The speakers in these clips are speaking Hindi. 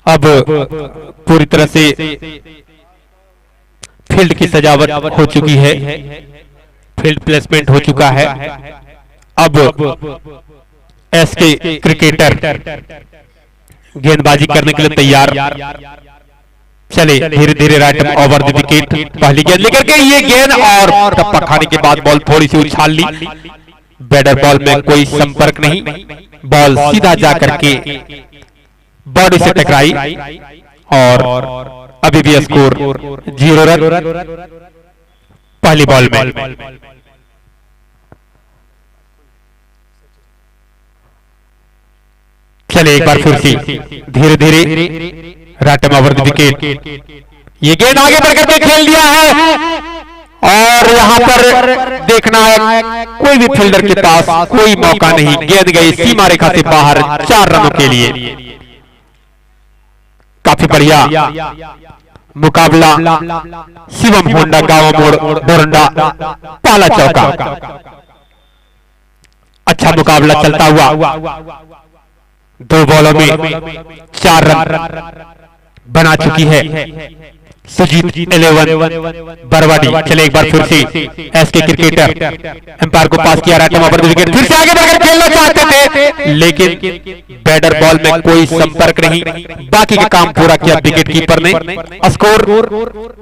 अब पूरी तरह से फील्ड की सजावट हो चुकी है, फील्ड प्लेसमेंट हो चुका है। अब एसके क्रिकेटर गेंदबाजी करने के लिए तैयार। चले धीरे धीरे राइट ओवर द विकेट, पहली गेंद लेकर के ये गेंद और टप्पा खाने के बाद बॉल थोड़ी सी उछाल ली। बैटर बॉल में कोई संपर्क नहीं, बॉल सीधा जाकर के बॉडी से टकराई और अभी भी स्कोर 0 रन पहली बॉल में। चले एक बार फिर से धीरे धीरे राटम ओवर द विकेट, ये गेंद आगे बढ़कर के खेल दिया है और यहां पर देखना है कोई भी फील्डर के पास कोई मौका नहीं। गेंद गई सीमा रेखा से बाहर 4 रनों के लिए। काफी बढ़िया मुकाबला, शिवम होंडा गांव मोड़ डोरंडा पहला चौका। अच्छा मुकाबला चलता हुआ, 2 बॉलों में 4 रन बना चुकी है सुजीत 11 बरवाडी। चले एक बार फिर से एसके क्रिकेटर एम्पायर को पास किया, राइट ओवर द विकेट, फिर से आगे बढ़कर खेलना चाहते थे लेकिन बैटर बॉल में कोई संपर्क नहीं। बाकी का काम पूरा किया विकेट कीपर ने। स्कोर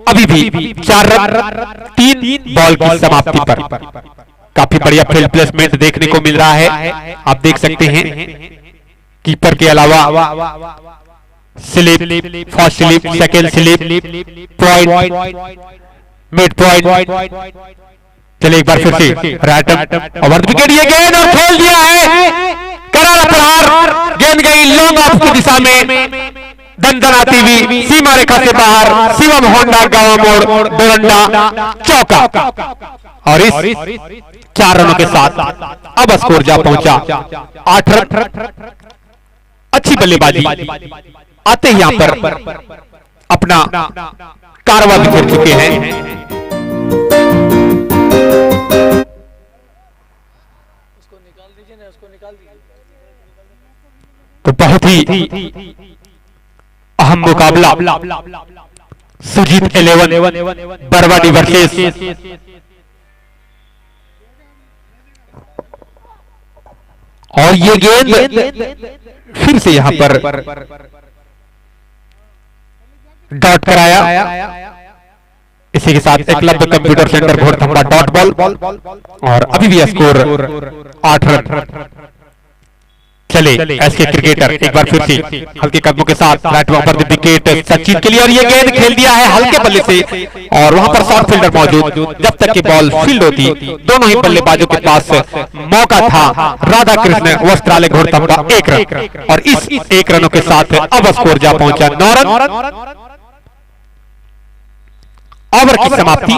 अभी भी 4 रन 3 बॉल की समाप्ति पर। काफी बढ़िया फील्ड प्लेसमेंट देखने को मिल रहा है। आप देख सकते हैं कीपर के अलावा slip, first slip, second slip, point, mid point. चलिए एक बार फिर से राइट ओवर द विकेट, ये गेंद और खेल दिया है करारा प्रहार। गेंद गई लॉन्ग ऑफ की दिशा में, दंदनाती हुई सीमा रेखा से बाहर। शिवम होंडा गांव मोड़ डोरंडा चौका और इस 4 रनों के साथ अब स्कोर जा पहुंचा 8 रन। अच्छी बल्लेबाजी आते ही यहां पर अपना कारवा बिखेर चुके हैं। तो बहुत ही अहम मुकाबला सुजीत 11 बरवाडी वर्सेस और ये गेंद फिर से यहां पर डॉट कराया। इसी के साथ Eklavya computer centre Ghorthamba dot ball और अभी भी स्कोर 8 रन। चले एसके क्रिकेटर एक बार फिर से हल्के कदमों के साथ right over the wicket Sachin के लिए और ये गेंद खेल दिया है हल्के बल्ले से और वहां पर शॉर्ट फील्डर मौजूद। जब तक की बॉल फील्ड होती दोनों ही बल्लेबाजों के पास मौका था। राधा कृष्ण वस्त्रालय घोड़थंबा 1 रन और इस 1 रनों के साथ अब स्कोर जा पहुंचा 9 रन। ओवर की समाप्ति,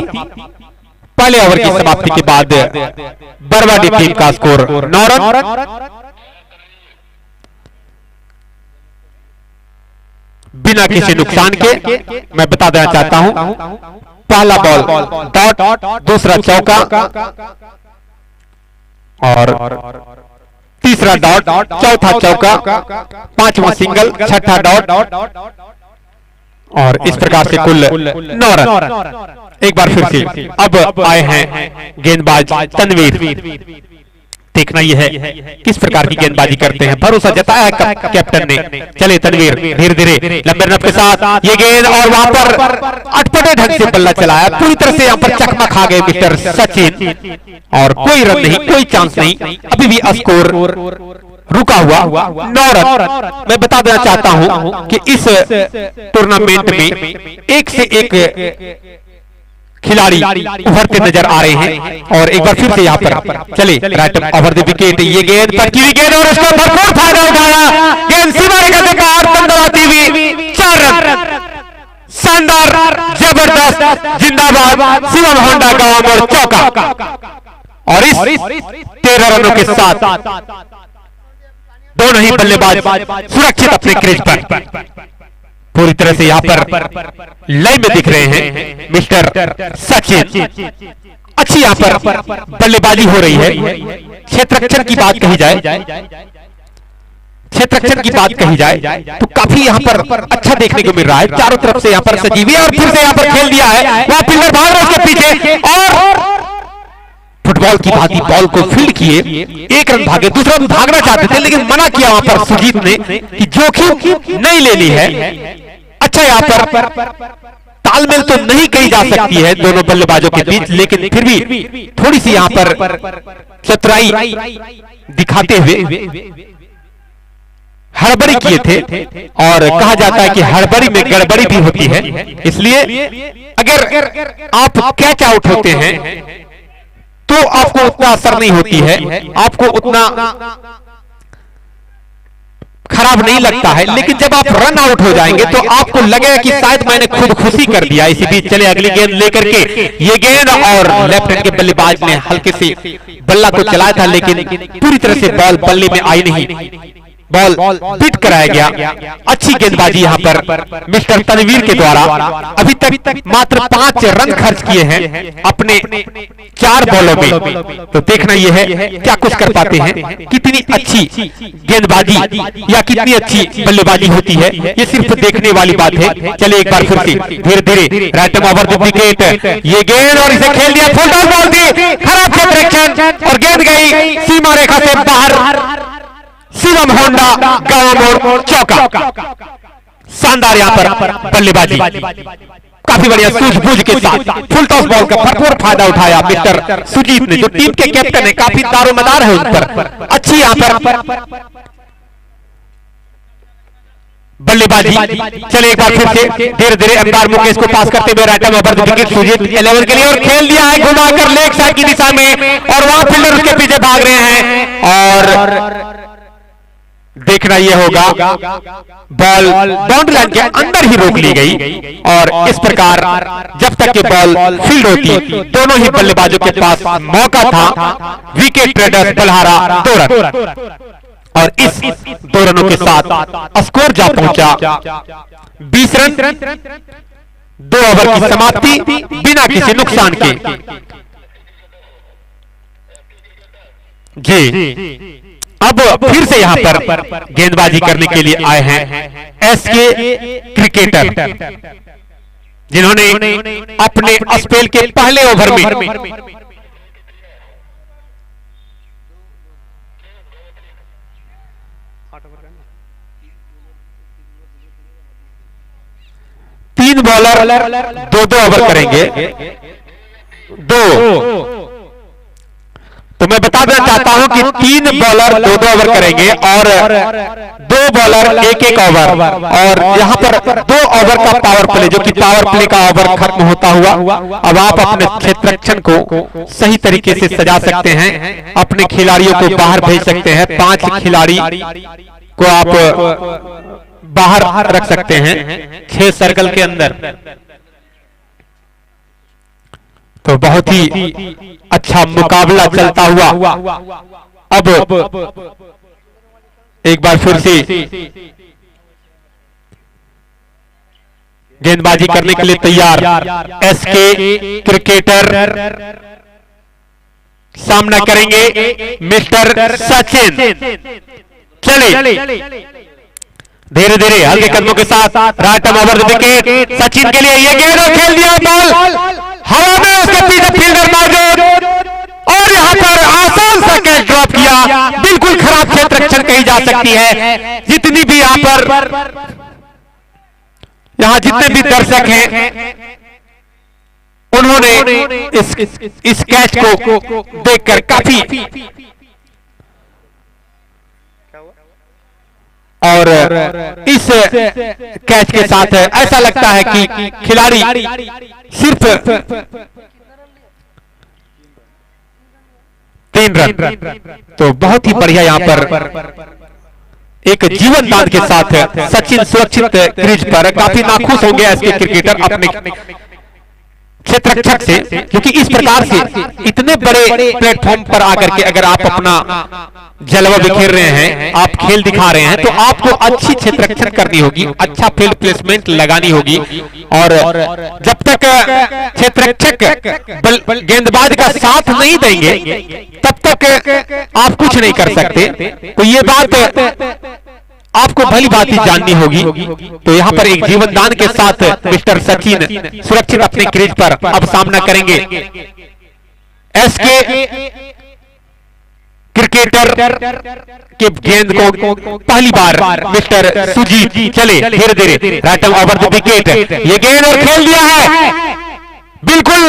पहले ओवर की समाप्ति के बाद बरवाडी टीम का स्कोर 9 रन। बिना किसी नुकसान के मैं बता देना चाहता हूं, पहला बॉल डॉट, दूसरा चौका और तीसरा डॉट, चौथा चौका, पांचवा सिंगल, छठा डॉट और इस प्रकार से कुल 9 रन। एक बार फिर से अब आए हैं गेंदबाज तनवीर। देखना यह है किस प्रकार की गेंदबाजी करते हैं, भरोसा जताया है कैप्टन ने। चले तनवीर धीरे धीरे लंबे रन के साथ ये गेंद और वहां पर अटपटे ढंग से बल्ला चलाया। पूरी तरह से यहां पर चकमा खा गए मिस्टर सचिन और कोई रन नहीं, कोई चांस नहीं। अभी भी स्कोर रुका हुआ 9 रन। मैं बता देना चाहता हूं कि इस टूर्नामेंट में एक से एक खिलाड़ी उभरते नजर आ रहे हैं और एक बार फिर से यहाँ पर चले राइट ओवर द विकेट, ये गेंद पटकी हुई गेंद और उसका भरपूर फायदा उठाया। गेंद सीमा रेखा से बाहर दंडलाती हुई 4 रन। शानदार, जबरदस्त, जिंदाबाद शिवम होंडा गांव मोड़ चौका और इस 13 रनों के साथ दोनों ही बल्लेबाज सुरक्षित अपने क्रीज पर। पूरी तरह से यहाँ पर लय में दिख रहे हैं मिस्टर सचिन। अच्छी यहाँ पर बल्लेबाजी हो रही है। क्षेत्ररक्षण की बात कही जाए, क्षेत्ररक्षण की बात कही जाए तो काफी यहाँ पर अच्छा देखने को मिल रहा है। चारों तरफ से यहाँ पर सजीवी और फिर से यहाँ पर खेल दिया है, वहां फील्डर भाग रहा है उसके पीछे और फुटबॉल की भांति बॉल को फील्ड किए, एक रन भागे, दूसरा रन भागना चाहते थे लेकिन मना किया वहां पर सुजीत ने कि जोखिम नहीं लेनी है। अच्छा यहाँ पर तालमेल तो नहीं कही जा सकती है दोनों बल्लेबाजों के बीच, लेकिन फिर भी थोड़ी सी यहाँ पर चतुराई दिखाते हुए हड़बड़ी किए थे और कहा जाता है कि हड़बड़ी में गड़बड़ी भी होती है। इसलिए अगर आप कैच आउट होते हैं तो आपको उतना असर नहीं होती है, आपको उतना खराब नहीं लगता है, लेकिन जब आप रन आउट हो जाएंगे तो आपको लगेगा कि शायद मैंने खुद खुशी कर दिया। इसी बीच चले अगली गेंद लेकर के, ये गेंद और लेफ्ट हैंड के बल्लेबाज ने हल्के से बल्ला को चलाया था लेकिन पूरी तरह से बॉल बल्ले में आई नहीं, बॉल पिट कराया गया। अच्छी गेंदबाजी यहाँ पर मिस्टर तनवीर के द्वारा। अभी तक मात्र 5 रन खर्च किए हैं अपने 4 बॉलों में, तो देखना यह है क्या कुछ कर पाते हैं, कितनी अच्छी गेंदबाजी या कितनी अच्छी बल्लेबाजी होती है, ये सिर्फ देखने वाली बात है। चले एक बार फिर से धीरे धीरे राइट ओवर द विकेट, ये गेंद और इसे खेल दिया, फुल टॉस बॉल थी, खराब क्षेत्ररक्षण और गेंद गई सीमा रेखा से बाहर। शिवम होंडा गांव चौका, शानदार यहाँ पर बल्लेबाजी, काफी बढ़िया सूझबूझ के साथ फुल टॉस बॉल का भरपूर फायदा उठाया मिस्टर सुजीत ने, जो टीम के कैप्टन है, काफी दारोमदार है उन पर। अच्छी यहाँ पर बल्लेबाजी। चले एक बार फिर से धीरे धीरे अंपायर मुकेश को पास करते हुए right over the wicket Sujit 11 के लिए और खेल दिया है घुमाकर लेग साइड की दिशा में और वहां फील्डर उसके पीछे भाग रहे हैं और देखना यह होगा बॉल बाउंड्री लाइन के अंदर ही रोक ली गई और इस प्रकार जब तक के बॉल फील्ड होती दोनों ही बल्लेबाजों के पास मौका था। विकेट ट्रेडर्स बलहारा 2 रन और इस 2 रनों के साथ स्कोर जा पहुंचा 20 रन, 2 ओवर की समाप्ति बिना किसी नुकसान के। जी अब फिर से यहाँ पर गेंदबाजी करने के लिए आए हैं एसके क्रिकेटर, जिन्होंने अपने स्पेल के पहले ओवर में 3 बॉलर 2-2 ओवर करेंगे। 2 तो मैं बता देना चाहता हूं कि 3 बॉलर 2-2 ओवर करेंगे और 2 बॉलर 1-1 ओवर और यहां पर 2 ओवर का पावर प्ले, जो कि पावर प्ले का ओवर खत्म होता हुआ अब आप अपने क्षेत्ररक्षण को सही तरीके से सजा सकते हैं, अपने खिलाड़ियों को बाहर भेज सकते हैं। 5 खिलाड़ी को आप बाहर रख सकते हैं 6 सर्कल के अंदर, तो बहुत ही अच्छा मुकाबला चलता हुआ अब एक बार फिर से गेंदबाजी करने के लिए तैयार एसके क्रिकेटर सामना करेंगे मिस्टर सचिन। चले धीरे धीरे हल्के कदमों के साथ right over the wicket Sachin के लिए ये गेंद और खेल दिया बॉल हवा में, उसके पीछे फील्डर मौजूद और यहां पर आसान सा कैच ड्रॉप किया। बिल्कुल खराब क्षेत्ररक्षण कही जा सकती है। जितनी भी यहां जितने भी दर्शक हैं उन्होंने इस कैच को देखकर काफी और इस कैच के साथ ऐसा लगता है कि खिलाड़ी सिर्फ 3 रन, तो बहुत ही बढ़िया यहाँ पर एक जीवन दान के साथ सचिन सुरक्षित क्रीज पर। काफी नाखुश होंगे ऐसे क्रिकेटर अपने क्षेत्ररक्षक से, क्योंकि इस प्रकार से इतने बड़े प्लेटफॉर्म पर आकर के अगर आप अपना जलवा बिखेर रहे हैं, आप खेल दिखा रहे हैं, तो आपको अच्छी क्षेत्ररक्षण करनी होगी, अच्छा फील्ड प्लेसमेंट लगानी होगी और जब तक क्षेत्ररक्षक गेंदबाज का साथ नहीं देंगे तब तक आप कुछ नहीं कर सकते। तो ये बात आपको भली बात ही जाननी होगी। तो यहाँ पर एक जीवन दान के साथ मिस्टर सचिन सुरक्षित अपने क्रीज पर अब सामना करेंगे एसके क्रिकेटर के गेंद को पहली बार मिस्टर सुजीत चले धीरे धीरे राइट ओवर द विकेट, ये गेंद और खेल दिया है बिल्कुल।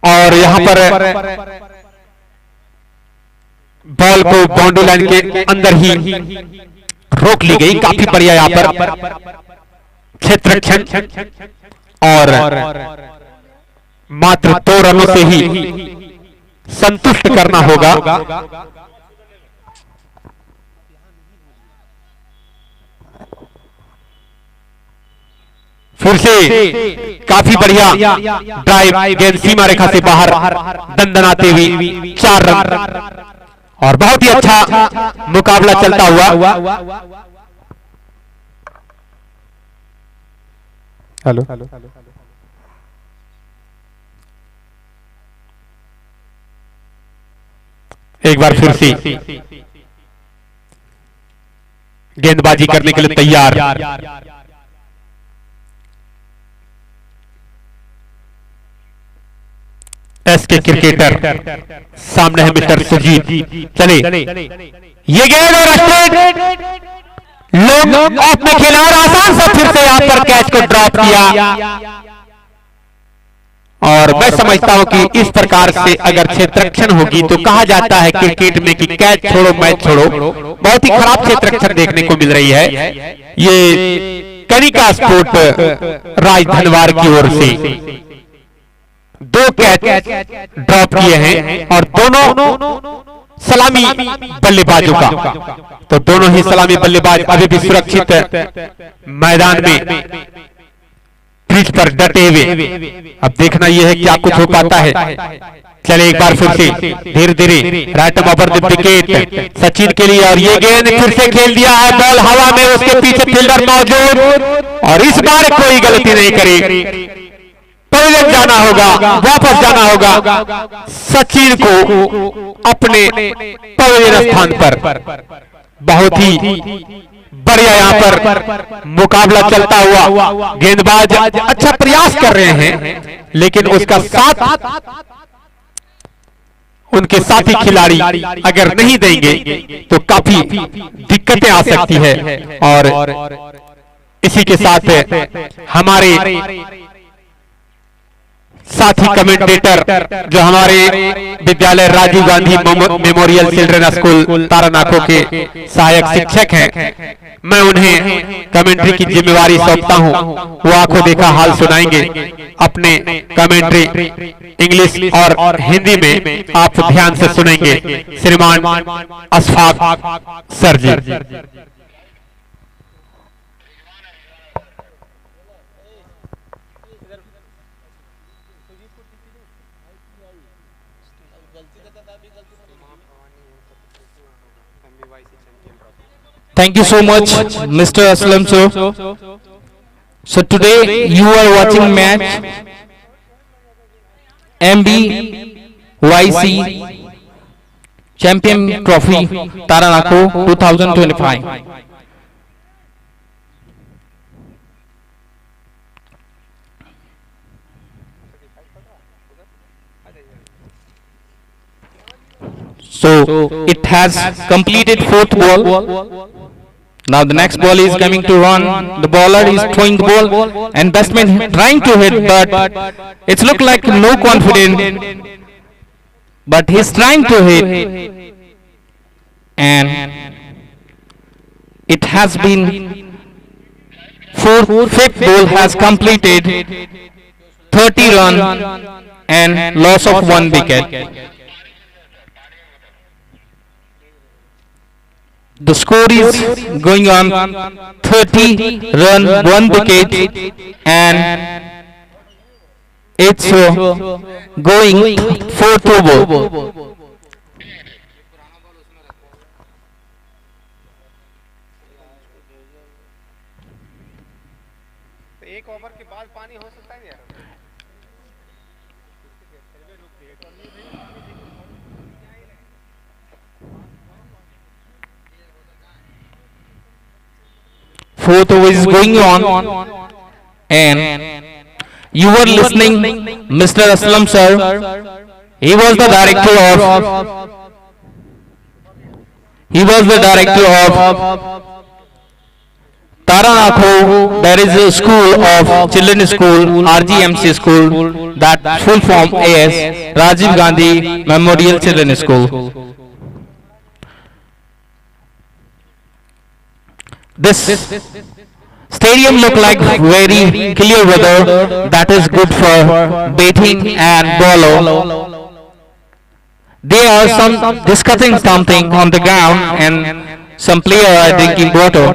और यहां पर बॉल को बाउंड्री लाइन के अंदर ही रोक ली गई। काफी बढ़िया यहाँ पर क्षेत्ररक्षण और मात्र 2 रनों से ही संतुष्ट करना होगा। फिर से काफी बढ़िया ड्राइव, गेंद सीमा रेखा से बाहर दंदनाते हुए 4 रन और बहुत ही अच्छा मुकाबला चलता हुआ। हेलो एक बार फिर से गेंदबाजी करने के लिए तैयार एसके क्रिकेटर, सामने है मिस्टर सुजीत। चले ये गेंद और स्ट्रेट लोग ऑफ में खेला और आसान से फिर से यहां पर कैच को ड्रॉप किया। और मैं समझता हूं कि इस प्रकार से अगर क्षेत्ररक्षण होगी तो कहा जाता है क्रिकेट में कि कैच छोड़ो मैच छोड़ो। बहुत ही खराब क्षेत्ररक्षण देखने को मिल रही है। ये कनिका स्पोर्ट राजधनवार की ओर से 2 कैच ड्रॉप किए हैं और दोनों सलामी बल्लेबाजों का। तो दोनों ही सलामी बल्लेबाज अभी भी सुरक्षित मैदान में पिच पर डटे हुए। अब देखना यह है कि क्या कुछ हो पाता है। चले एक बार फिर से धीरे धीरे right over the wicket Sachin के लिए और ये गेंद फिर से खेल दिया है। बॉल हवा में, उसके पीछे फील्डर मौजूद और इस बार कोई गलती नहीं करी। पवेलियन जाना होगा, वापस जाना होगा सचिन को अपने पवेलियन स्थान पर। बहुत ही बढ़िया यहाँ पर मुकाबला चलता हुआ। गेंदबाज अच्छा प्रयास कर रहे हैं लेकिन उसका साथ उनके साथी खिलाड़ी अगर नहीं देंगे तो काफी दिक्कतें आ सकती है। और इसी के साथ हमारे साथी कमेंटेटर जो हमारे विद्यालय Rajiv Gandhi memorial children school तारानाको के सहायक शिक्षक हैं, मैं उन्हें कमेंट्री की जिम्मेवारी सौंपता हूं। वो आंखों देखा हाल सुनाएंगे। अपने कमेंट्री इंग्लिश और हिंदी में आप ध्यान से सुनेंगे श्रीमान Ashfaq sir ji. Thank you so much, Mr. Aslam sir. So today you are watching match MBYC Champion Trophy Taranako 2025. So it has completed 4th ball. Now the next ball is coming to run. The bowler is throwing the ball and batsman trying to hit, but it's look like no confidence. But he's trying to hit, and it has been fifth ball has completed 30 run and loss of 1 wicket. The score is going on 30 run 1 wicket and it's going 4th over. एक ओवर के बाद पानी हो सकता है यार। Fourth over is going on, and you were listening, Mr. Aslam sir. He was the director of. He was the director of Taranakho. There is a school of children's school, RGMC school, that full form is Rajiv Gandhi Memorial Children's School. This stadium look like very clear weather, that is good for bathing and polo. They are some discussing something on the ground, and some player are drinking water.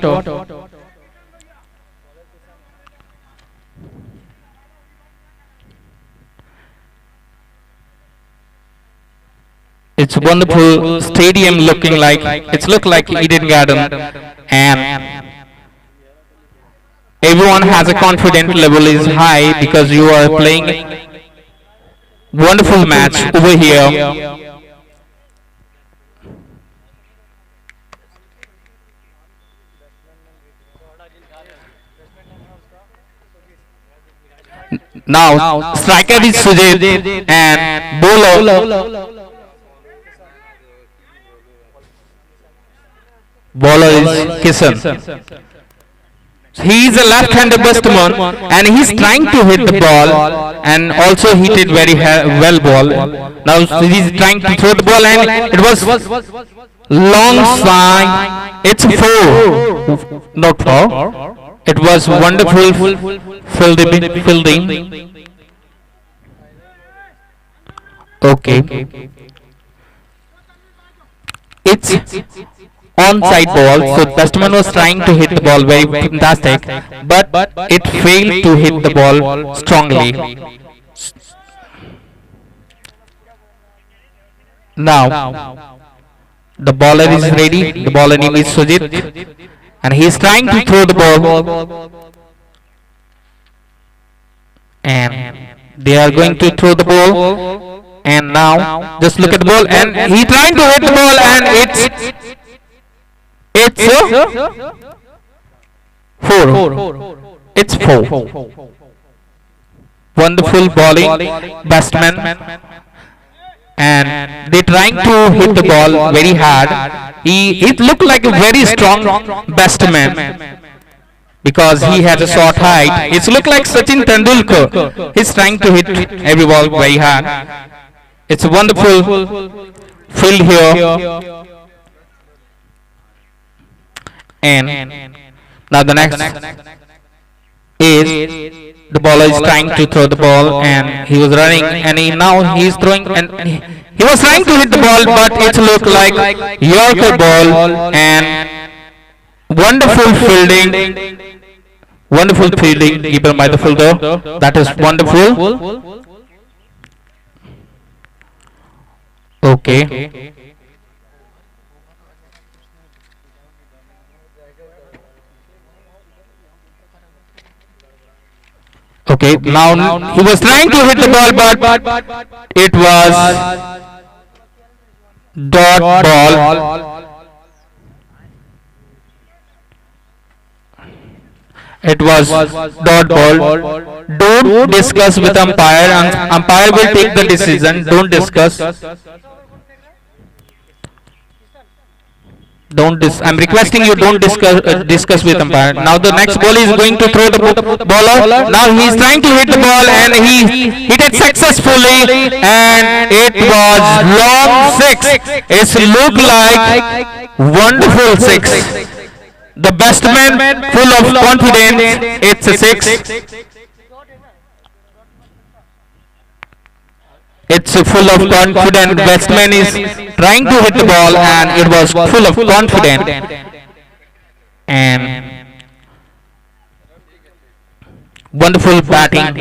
It's a wonderful stadium looking like, it's look like Eden Garden, and everyone has a confident level is high because you are playing wonderful match over here. Now striker is Sujit and bowler is Kisan. He is a left-handed batsman and he is trying to hit the ball, and also hit it very well ball. Now he is trying to throw the ball, and it was long side. It's 4, not 4. It was wonderful fielding. Okay. It's onside ball, so batsman was trying to hit the ball very fantastic, but it failed to hit the ball strongly. Now the bowler is ready. The bowler name is Sujit, and he is trying to throw the ball, and they are going to throw the ball. And now just look at the ball, and he trying to hit the ball, and it's 4. It's 4. Wonderful bowling batsman, and they trying to hit the ball very hard. It looked like a very strong batsman because he has a short height. It looked like Sachin Tendulkar. He's trying to hit every ball very hard. It's a wonderful field here. And now the next is the bowler is trying to throw the ball, and he was running, and now he is throwing, and he was trying to hit the ball, but it looked like Yorker ball. And wonderful fielding given by the fielder. That is wonderful. Okay. Okay, now he was trying to hit the ball, but it was dot ball. It was dot ball. Don't discuss with umpire. Umpire will take the decision. Don't discuss. I'm requesting you, don't discuss with umpire. Now the next ball is going to throw the bowler. Now he is trying to hit the ball, and he hit it successfully, and it was long 6. It looked like wonderful 6. The batsman full of confidence. It's a 6. It's full of confident. Batsman is trying to hit the ball, and it was full of confidence. And wonderful batting.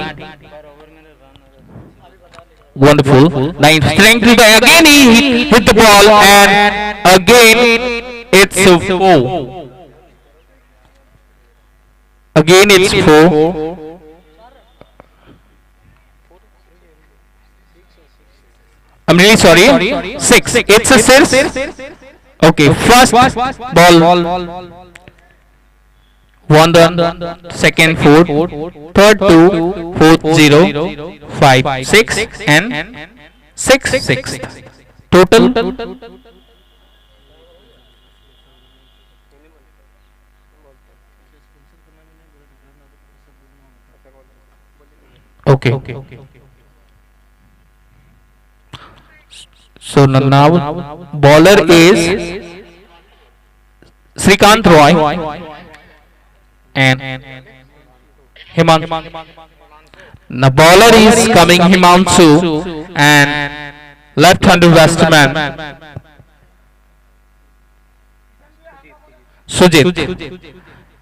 Wonderful. Now he's trying to again he hit the ball, and again it's a 4. Again it's 4. I'm really sorry. 6. It's a 6. Okay, first ball. 1 run, second 4, third 2, fourth 0, 5 6, and 6 6. Total okay. So now bowler is Srikant Roy and Himanshu. The bowler is coming Himanshu and left-hander batsman Sujit.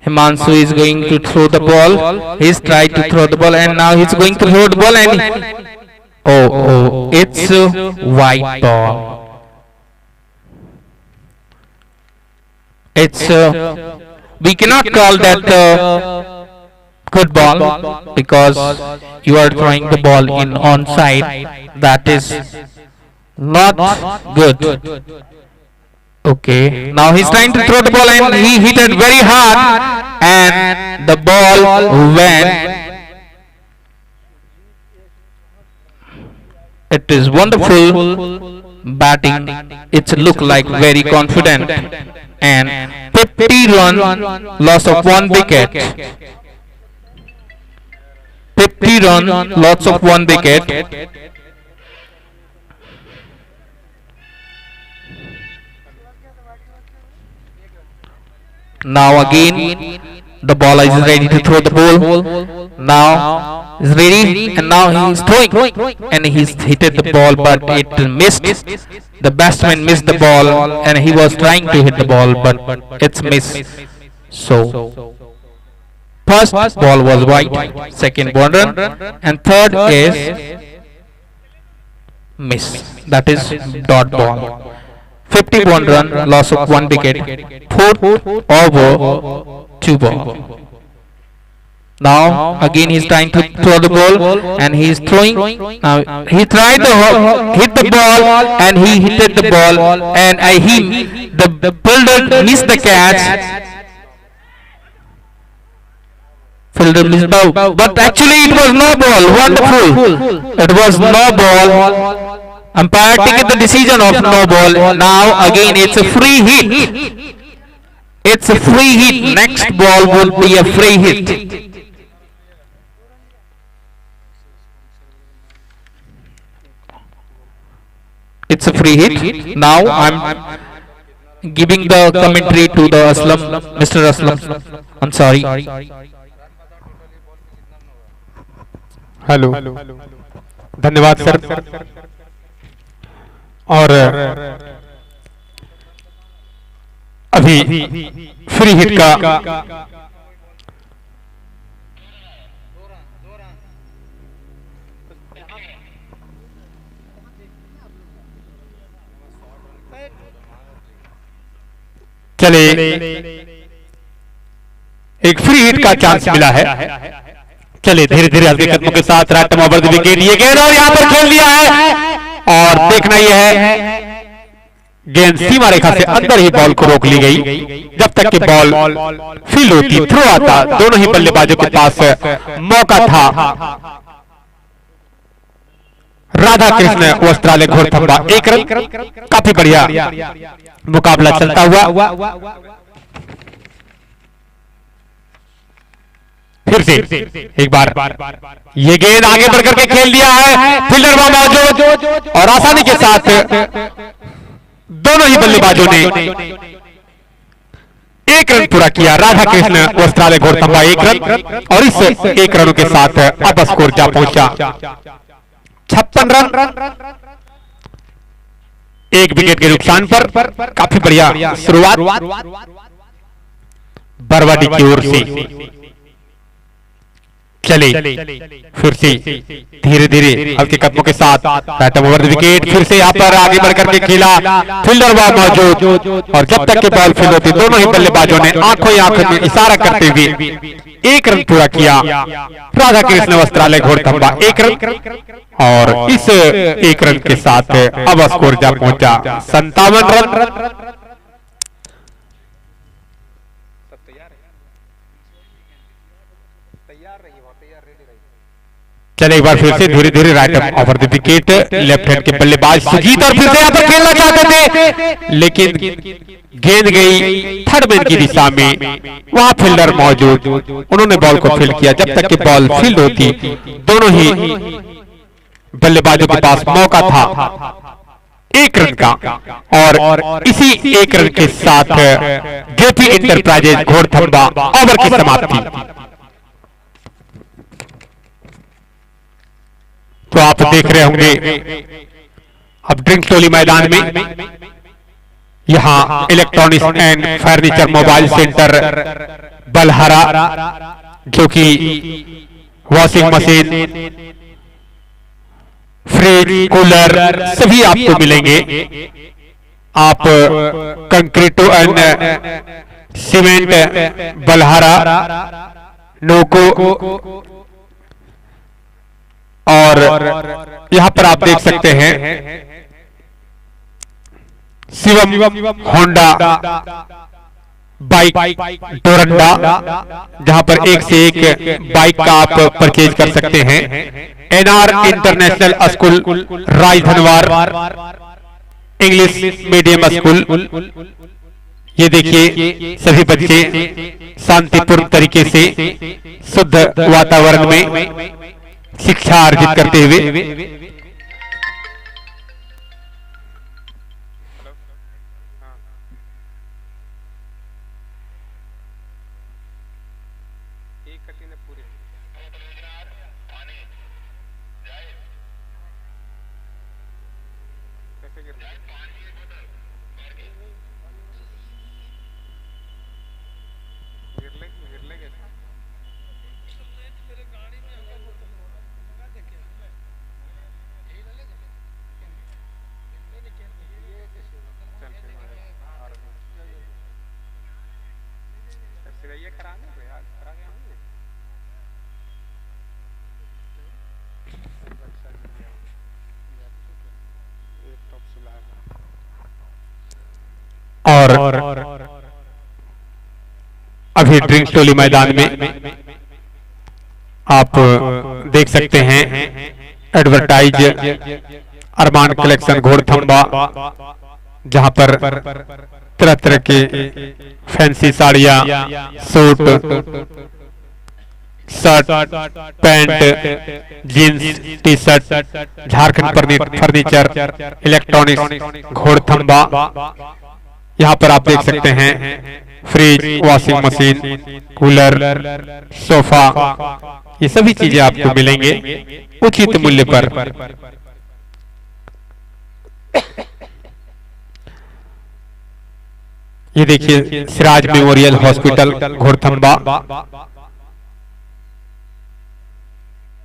Himanshu is going to throw the ball. He's tried to throw the ball and now he's going to throw the ball and it's a white ball. It's we cannot call that good ball because you are throwing the ball in onside. That is not good. Okay, now he's trying to throw the ball and he hit it very hard and the ball went. It is wonderful batting. It's look like very confident and 50 run loss of 1 wicket. 50 run loss of 1 wicket. Now again the ball is ready to throw the ball. Now is ready and now he is throwing and he's hit the ball but it missed. The batsman missed the ball and he was trying to hit the ball but it's missed. So first ball was white, second 1 run and third is miss. That is dot ball. 51 run loss of 1 wicket, 4 over 2 ball. Now again he's trying to throw the ball and he's throwing. Now he tried to hit the ball and he hit the ball and the fielder missed the catch. Fielder missed the ball, but actually it was no ball. Wonderful. It was no ball. Umpire taking the decision of no ball. Now again it's a free hit. It's a free hit. Next ball will be a free hit. It's a free hit. Now I'm giving the commentary to the Aslam, Mr. Aslam. I'm sorry. Hello, धन्यवाद सर। और अभी फ्री हिट का चले, एक फ्री हिट का चांस मिला है। चले धीरे धीरे हल्के कदमों के साथ राइट ओवर द विकेट, ये गेंद और यहां पर खेल दिया है और देखना यह है गेंद सीमा रेखा से अंदर ही बॉल को रोक ली गई। जब तक कि बॉल फील्ड होती, थ्रो आता, दोनों ही बल्लेबाजों के पास मौका था। राधा कृष्ण वस्त्रालय घोड़थंबा 1 रन, काफी बढ़िया मुकाबला चलता हुआ। फिर से एक बार ये गेंद आगे बढ़कर के खेल दिया है, फील्डर वहां मौजूद और आसानी के साथ दोनों ही बल्लेबाजों ने 1 रन पूरा किया। राधा कृष्ण वस्त्रालय घोड़थंबा 1 रन और इस 1 रनों के साथ अब स्कोर जा पहुंचा 56 रन, 1 विकेट के नुकसान पर। काफी बढ़िया शुरुआत बरवाडी की ओर से। चले फिर से धीरे धीरे हल्के कदमों के साथ बैट ओवर द विकेट, फिर से यहाँ पर आगे बढ़कर के खेला, फील्डर वहां मौजूद और जब तक के बॉल फील्ड होती, दोनों ही बल्लेबाजों ने आंखों ही आंखों में इशारा करते हुए 1 रन पूरा किया। राधा कृष्ण वस्त्रालय घोड़थंबा 1 रन और इस 1 रन के साथ अब स्कोर जा पहुंचा 57 रन। चले एक बार फिर से धीरे धीरे right up over the wicket, left hand के बल्लेबाज सुजीत और फिर से यहाँ पर खेलना चाहते थे लेकिन गेंद गई थर्ड मैन की दिशा में, वहां फील्डर मौजूद, उन्होंने बॉल को फील्ड किया। जब तक कि बॉल फील्ड होती दोनों ही बल्लेबाजों के पास मौका था 1 रन का, और इसी 1 रन के साथ जेपी इंटरप्राइजेज घोड़थंबा ओवर की समाप्ति। तो आप देख रहे होंगे अब ड्रिंक्स टोली मैदान में यहां electronics and furniture mobile centre Balhara, जो कि वॉशिंग मशीन, फ्रिज, कूलर सभी आपको मिलेंगे। आप कंक्रीटो एंड सीमेंट बलहारा, नोको, और यहां पर आप देख सकते हैं शिवम होंडा बाइक डोरंडा, जहां पर एक से एक बाइक का आप परचेज कर सकते हैं। NR international school Rajdhanwar English medium school, ये देखिए सभी बच्चे शांतिपूर्ण तरीके से शुद्ध वातावरण में शिक्षा अर्जित करते हुए और अभी ड्रिंक्स टोली मैदान में आप देख सकते हैं एडवर्टाइज अरमान कलेक्शन घोड़थंबा, जहां पर तरह तरह के फैंसी साड़ियां, suit, shirt, pant, jeans, T shirt, Jharkhand furniture, electronics Ghorthamba, यहाँ पर आप देख सकते हैं fridge, washing machine, cooler, sofa, ये सभी चीजें आपको मिलेंगे उचित मूल्य पर। ये देखिए सिराज मेमोरियल हॉस्पिटल घोड़थंबा,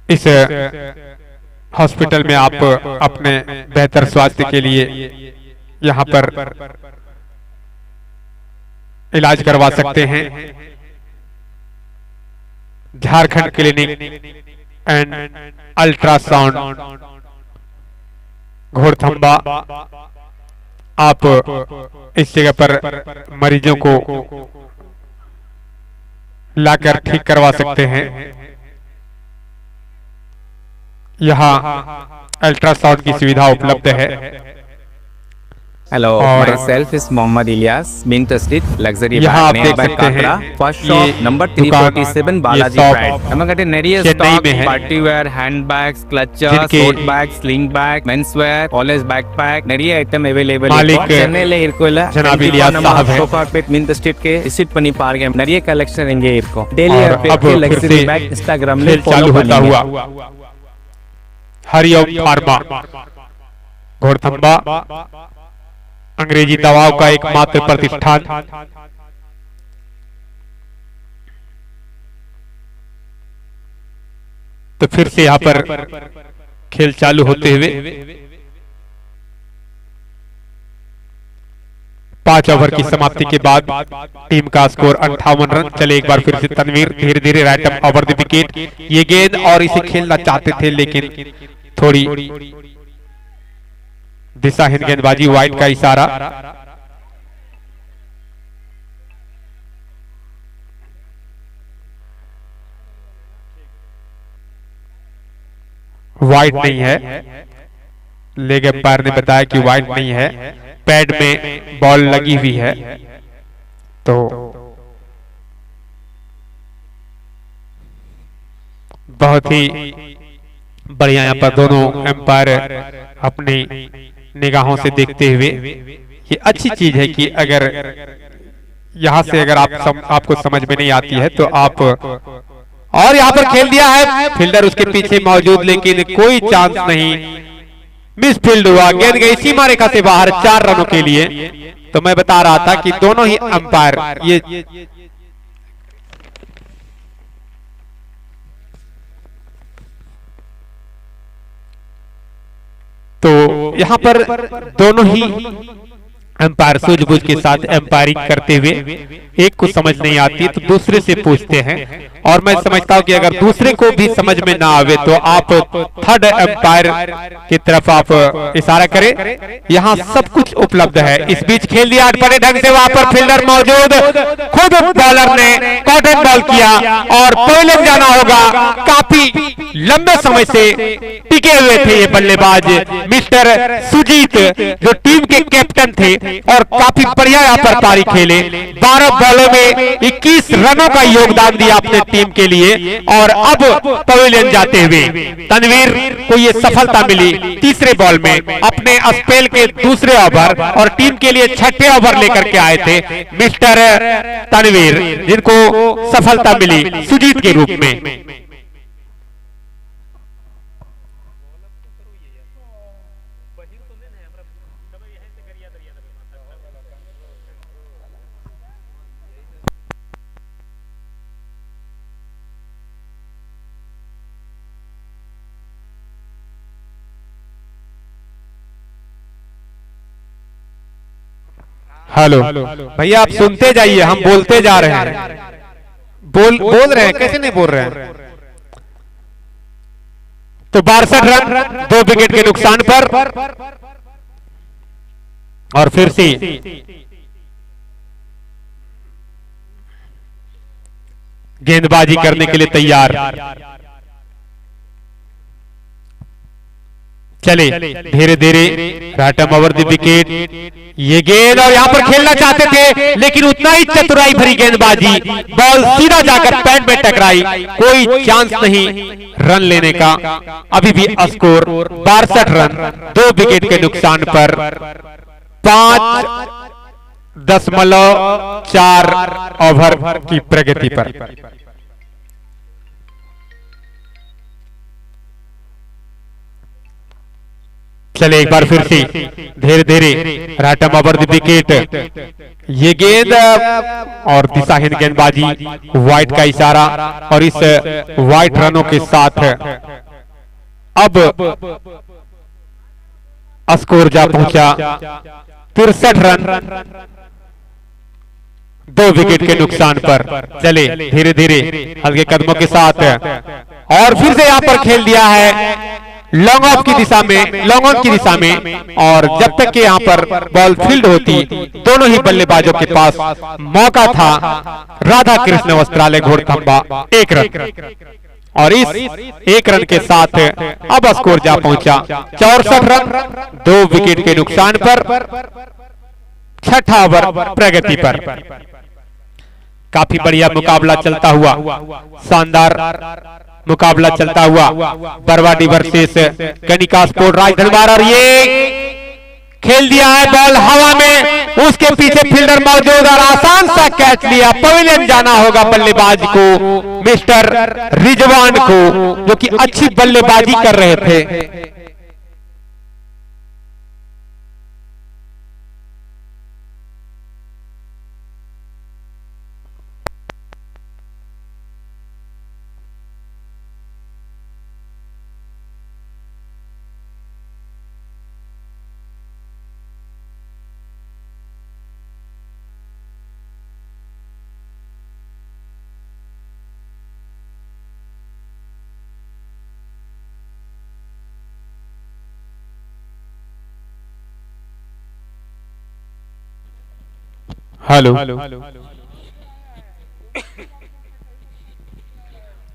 इस हॉस्पिटल में आप अपने बेहतर स्वास्थ्य के लिए यहाँ पर इलाज करवा सकते हैं। Jharkhand clinic and ultrasound Ghorthamba, आप इस जगह पर मरीजों को लाकर ठीक करवा सकते हैं। यहाँ अल्ट्रासाउंड की सुविधा उपलब्ध है। Hello, myself is Mohammad Ilyas, Mint Street, Luxury Bag, near by Kakra, first shop, number 347, Balaji Pride. हमने नरिया stock, party wear, handbags, clutches, tote bags, sling bag, menswear, college backpack, नरिया item available है। चेन्नई ले इरकोला, जनाब इलियास साहब है। सोफा पे Mint Street के visit पनी पार गए, नरिया कलेक्शन रहेंगे इरको। Daily update luxury bag Instagram में फॉलो होता हुआ हरिओम फार्मा घोड़थंबा, अंग्रेजी दवाओं का एकमात्र प्रतिष्ठान। तो फिर से यहाँ पर खेल चालू होते हुए 5 ओवर की समाप्ति के बाद टीम का स्कोर 58 रन। चले एक बार फिर से तनवीर धीरे धीरे right up over the wicket, ये गेंद और इसे खेलना चाहते थे लेकिन थोड़ी दिशाहीन गेंदबाजी, वाइड का इशारा। वाइड नहीं है, लेग एम्पायर ने बताया कि वाइड नहीं है, पैड में बॉल लगी हुई है। तो बहुत ही बढ़िया यहाँ पर दोनों एम्पायर अपनी निगाहों से देखते हुए, ये अच्छी चीज है कि अगर यहाँ से अगर आपको समझ में नहीं आती है तो आप, और यहाँ पर खेल दिया है, फील्डर उसके पीछे मौजूद, लेकिन कोई चांस नहीं, मिस फील्ड हुआ, गेंद गई सीमा रेखा से बाहर 4 रनों के लिए। तो मैं बता रहा था कि दोनों ही अंपायर ये तो यहाँ पर दोनों ही एम्पायर सूझबूझ के साथ एम्पायरिंग करते हुए, एक को समझ नहीं आती तो दूसरे से पूछते हैं। और मैं समझता हूं कि अगर दूसरे को भी समझ में ना आवे तो आप थर्ड एम्पायर की तरफ आप इशारा करें, यहाँ सब कुछ उपलब्ध है। इस बीच खेल दिया बड़े ढंग से, वहां पर फील्डर मौजूद, खुद बॉलर ने कॉटन बॉल किया और पवेलियन जाना होगा। काफी लंबे समय से टिके हुए थे ये बल्लेबाज मिस्टर सुजीत, जो टीम के कैप्टन थे और काफी बढ़िया यहाँ पर पारी खेले। 12 बॉलों में 21 रनों का योगदान दिया अपने टीम के लिए। और अब पवेलियन जाते हुए तनवीर को ये सफलता मिली तीसरे बॉल में, अपने स्पेल के दूसरे ओवर और टीम के लिए छठे ओवर लेकर के आए थे मिस्टर तनवीर, जिनको सफलता मिली सुजीत के रूप में। हेलो भैया, आप सुनते जाइए, हम बोलते जा रहे हैं, बोल रहे हैं, कैसे नहीं बोल रहे हैं। तो 62 रन 2 विकेट के नुकसान पर, और फिर से गेंदबाजी करने के लिए तैयार। चले धीरे धीरे, राटम ओवर द विकेट, ये गेंद, और यहां पर खेलना चाहते थे लेकिन उतना ही चतुराई भरी गेंदबाजी, बॉल सीधा जाकर पैड में टकराई, कोई चांस नहीं रन लेने का। अभी भी स्कोर 62 रन 2 विकेट के नुकसान पर, 5.4 ओवर की प्रगति पर। चले एक बार फिर से धीरे धीरे, राटम ओवर द विकेट, ये गेंद और दिशाहीन गेंदबाजी, वाइट का इशारा, और इस वाइट रनों के साथ अब स्कोर जा पहुंचा 63 रन 2 विकेट के नुकसान पर। चले धीरे धीरे हल्के कदमों के साथ, और फिर से यहां पर खेल दिया है लॉन्ग ऑफ की दिशा में, लॉन्ग ऑन की दिशा में, और जब तक कि यहाँ पर बॉल फील्ड होती, दोनों ही बल्लेबाजों के पास मौका था। राधा कृष्ण वस्त्रालय घोड़खंबा 1 रन, और इस 1 रन के साथ अब स्कोर जा पहुंचा 64 रन 2 विकेट के नुकसान पर, छठा ओवर प्रगति पर। काफी बढ़िया मुकाबला चलता हुआ, शानदार मुकाबला चलता हुआ, बरवाडी वर्सेस कनिका स्पोर्ट राजधनवार, और ये खेल दिया है बॉल हवा में, उसके पीछे फील्डर मौजूद और आसान सा कैच लिया। पवेलियन जाना होगा बल्लेबाज को, मिस्टर रिजवान को, जो कि अच्छी बल्लेबाजी कर रहे थे। हेलो,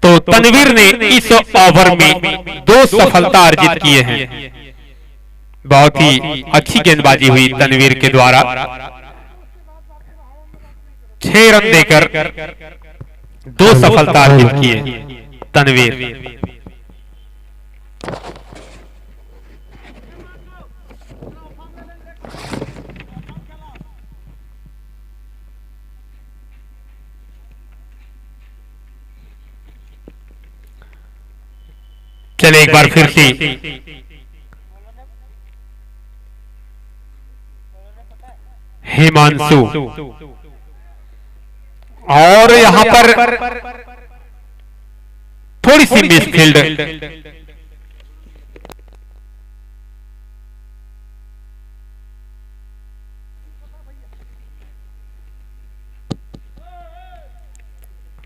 तो तनवीर ने इस ओवर में 2 सफलता अर्जित किए हैं। बहुत ही अच्छी गेंदबाजी हुई तनवीर के द्वारा। 6 रन देकर 2 सफलता अर्जित किए तनवीर। चले एक बार फिर से हिमांशु, और यहां पर थोड़ी सी मिसफील्ड।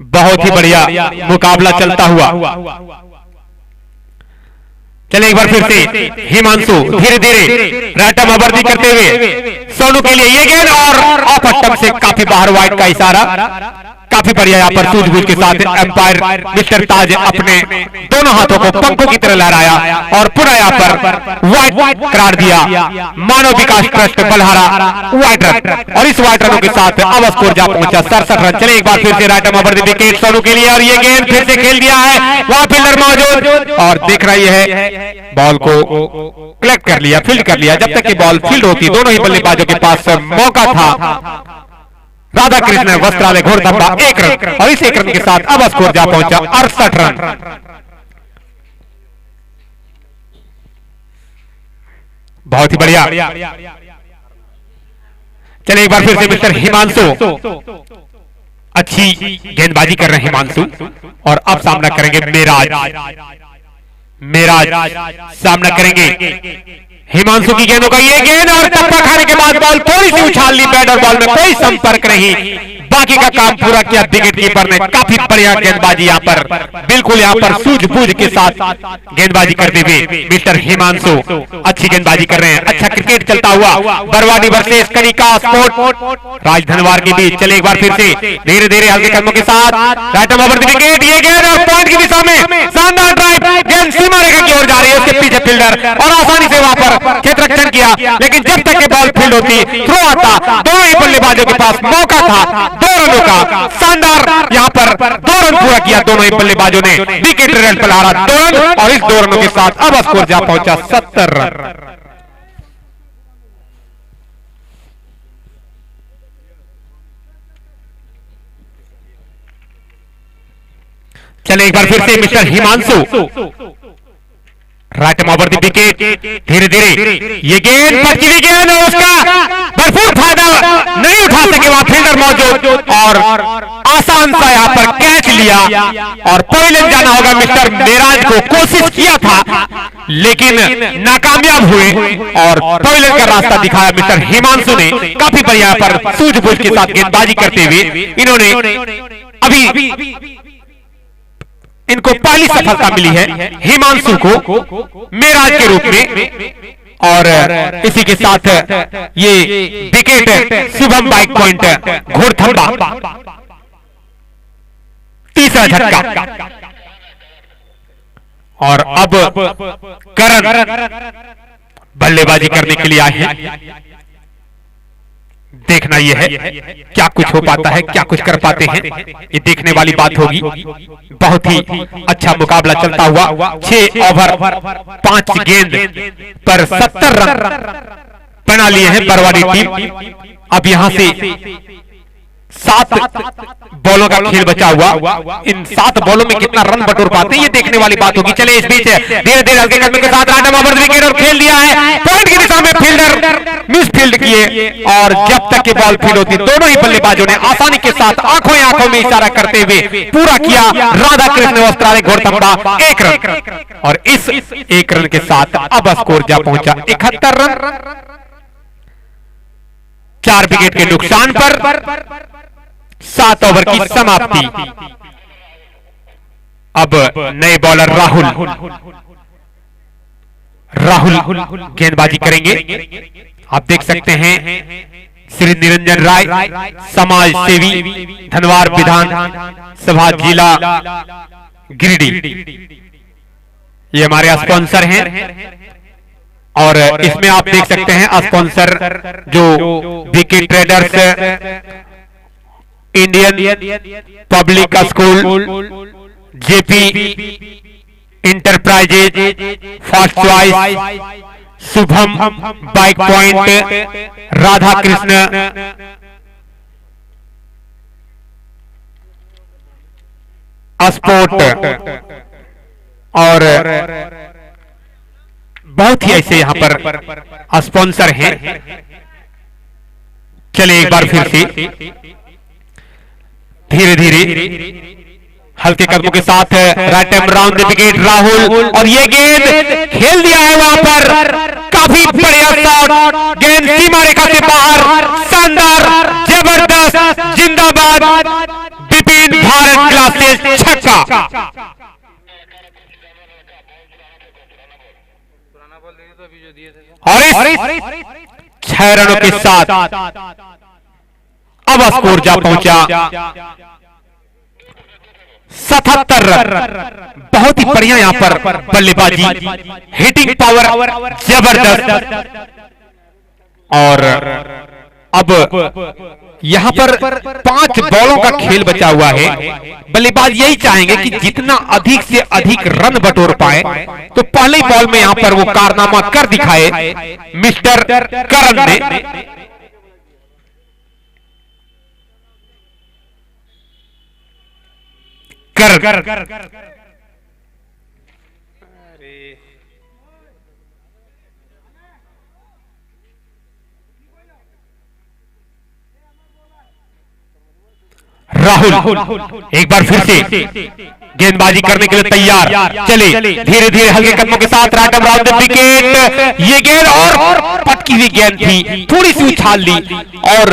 बहुत ही बढ़िया मुकाबला चलता हुआ। चले एक बार फिर से हिमांशु धीरे धीरे राइट आर्म अवर्दी करते हुए सोनू के लिए ये गेंद, और ऑफ स्टंप से काफी बाहर, वाइड का इशारा। काफी बढ़िया यहाँ पर सूझबूझ के साथ एम्पायर मिस्टर ताज अपने दोनों हाथों को पंखों की तरह लहराया और पूरा यहाँ पर वाइड करार दिया। मानव विकास ट्रस्ट बलहारा वाइड रन, और इस वाइड रनों के साथ अब स्कोर जा पहुंचा 67 रन। चले एक बार फिर से राइट आर्म अवर्दी विकेट सोनू के लिए, और ये गेंद फिर से खेल दिया है, वहां फील्डर मौजूद और देख रही है, बॉल को कलेक्ट कर लिया, फील्ड कर लिया। जब तक कि बॉल फील्ड होती, दोनों ही बल्लेबाजों के पास मौका था। राधा कृष्ण वस्त्रालय घोड़दंबा 1 रन, और इस 1 रन के साथ अब स्कोर जा पहुंचा 68 रन। बहुत ही बढ़िया। चलिए एक बार फिर से मिस्टर हिमांशु, अच्छी गेंदबाजी कर रहे हैं हिमांशु, और अब सामना करेंगे मेराज सामना करेंगे हिमांशु की गेंदों का। ये गेंद और टप्पा खाने के बाद बॉल थोड़ी सी उछाल ली, बैट और बॉल में कोई संपर्क नहीं, बाकी का काम पूरा किया विकेट कीपर ने। काफी बढ़िया गेंदबाजी यहाँ पर, बिल्कुल यहाँ पर सूझबूझ के साथ गेंदबाजी करते हुए मिस्टर हिमांशु अच्छी गेंदबाजी कर रहे हैं। अच्छा क्रिकेट चलता हुआ बरवानी वर्सेस कनिका स्पोर्ट राजधनवार के बीच। चले एक बार फिर से धीरे धीरे हल्के कदमों के साथ राइट आर्म ओवर विकेट, ये गेंद और पॉइंट की दिशा में शानदार ड्राइव, गेंद सीमा रेखा की ओर जा रही है, उसके पीछे फील्डर और आसानी से वहां पर क्षेत्र रक्षण किया, लेकिन जब तक के बॉल फील्ड होती, थ्रो आता, दोनों ही बल्लेबाजों के पास मौका था 2 रनों का। शानदार यहाँ पर 2 रन पूरा किया दोनों ही बल्लेबाजों ने, विकेट रन पर हारा 2 रन, और इस 2 रनों के साथ अब स्कोर जा पहुंचा 70 रन। चले एक बार फिर से mister Himanshu right arm over the wicket, धीरे धीरे ये गेंद पक्की हुई गेंद, उसका भरपूर फायदा नहीं उठा सके वहां फील्डर मौजूद, और आसान सा यहाँ पर कैच लिया, और पवेलियन जाना होगा मिस्टर मेराज को। कोशिश किया था लेकिन नाकामयाब हुए, और पवेलियन का रास्ता दिखाया मिस्टर हिमांशु ने। काफी बढ़िया पर सूझबूझ के साथ गेंदबाजी करते हुए इन्होंने अभी इनको पहली सफलता मिली है हिमांशु को मेराज के रूप में, और इसी के साथ ये wicket Shubham bike point Ghorthamba तीसरा झटका, और अब करण बल्लेबाजी करने के लिए आए हैं। देखना यह है क्या कुछ हो पाता है, क्या कुछ कर पाते हैं, ये देखने वाली बात होगी। बहुत ही अच्छा मुकाबला चलता हुआ 6 ओवर 5 गेंद पर 70 रन बना लिए हैं बरवानी टीम। अब यहां से 7 बॉलों का खेल बचा हुआ, इन 7 बॉलों में कितना रन बटोर पाते हैं ये देखने वाली बात होगी। चले इस बीच धीरे धीरे हल्के कदम के साथ राइट आर्म ओवर विकेट और खेल दिया है, पॉइंट की दिशा में फील्डर मिस फील्ड किए, और जब तक की बॉल फील्ड होती दोनों ही बल्लेबाजों ने आसानी के साथ आंखों में इशारा करते हुए पूरा किया। राधा कृष्ण वस्त्रालय घोड़दंबा 1 रन, और इस 1 रन के साथ अब स्कोर जा पहुंचा 71 रन। 4 विकेट के नुकसान पर 7 ओवर की समाप्ति। अब नए बॉलर राहुल गेंदबाजी करेंगे। आप देख सकते हैं श्री निरंजन राय, समाज सेवी, धनवार विधान सभा जिला गिरिडीह, ये हमारे स्पॉन्सर हैं। और इसमें आप देख सकते हैं स्पॉन्सर जो BK traders, Indian public school, JP enterprises, first choice, Shubham bike point, Radha Krishna, sport और बहुत ही ऐसे यहां पर स्पॉन्सर हैं। चलिए एक बार फिर से धीरे धीरे हल्के कदमों के साथ right hand round the wicket Rahul, और ये गेंद खेल दिया है वहां पर, काफी बढ़िया शॉट, गेंद सीमा रेखा से बाहर, शानदार, जबरदस्त, जिंदाबाद, विपिन भारत क्लासेस छक्का। और इस 6 रनों के साथ अब स्कोर जा पहुंचा 77 रन। बहुत ही बढ़िया यहां पर बल्लेबाजी, हिटिंग पावर जबरदस्त। और अब यहां पर 5 बॉलों का खेल बचा हुआ है। बल्लेबाज यही चाहेंगे कि जितना अधिक से अधिक रन बटोर पाए, तो पहले ही बॉल में यहां पर वो कारनामा कर दिखाए मिस्टर करण ने। राहुल एक बार फिर से गेंदबाजी करने के लिए तैयार। चले धीरे धीरे हल्के कदमों के साथ right hand round the wicket, ये गेंद और पटकी हुई गेंद थी, थोड़ी सी उछाल ली और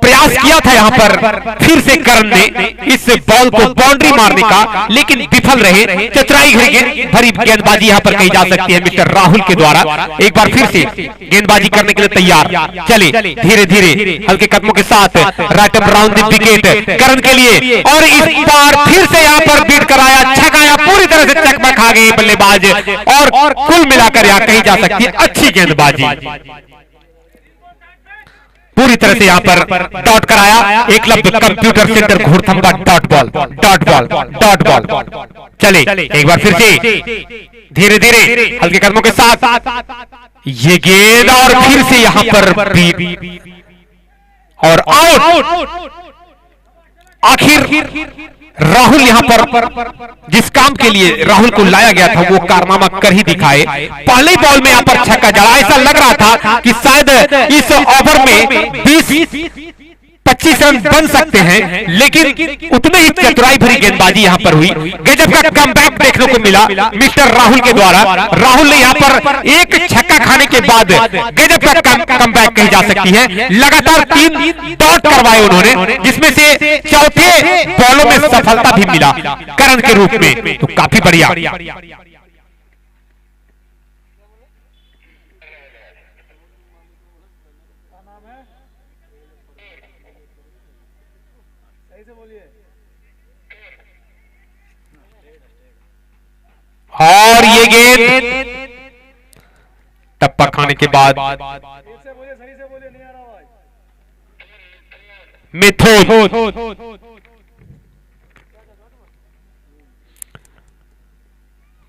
प्रयास किया था यहां पर फिर से करण ने इस बॉल को बाउंड्री मारने का, लेकिन विफल रहे। चतुराई भरी गेंदबाजी यहां पर कही जा सकती है मिस्टर राहुल के द्वारा। एक बार फिर से गेंदबाजी करने के लिए तैयार। चले धीरे धीरे हल्के कदमों के साथ right hand round the wicket Karan के लिए, और इस बार फिर से यहां पर बीट कराया, छकाया, पूरी तरह से चकमा खा गई बल्लेबाज, और कुल मिलाकर यहां कही जा सकती है अच्छी गेंदबाजी। पूरी तरह से यहां पर डॉट कराया, Eklavya computer centre Ghorthamba dot ball dot ball dot ball. चले एक बार फिर से धीरे धीरे हल्के कदमों के साथ ये गेंद, और फिर से यहां पर बीट और आउट। आखिर राहुल यहां पर जिस काम के लिए राहुल को लाया गया था वो कारनामा कर ही दिखाए। पहले बॉल में यहां पर छक्का जड़ा, ऐसा लग रहा था कि शायद इस ओवर में 20-25 रन बन सकते हैं, लेकिन उतने ही चतुराई भरी गेंदबाजी यहां पर हुई। गजब का कमबैक देखने को मिला मिस्टर राहुल के द्वारा। राहुल ने यहां पर एक छक्का खाने के बाद गजब का कमबैक कही जा सकती है। लगातार 3 डॉट करवाए उन्होंने, जिसमें से चौथे बॉलों में सफलता भी मिला करण के रूप में, तो काफी बढ़िया। और ये गेंद टप्पा खाने के बाद मिथुन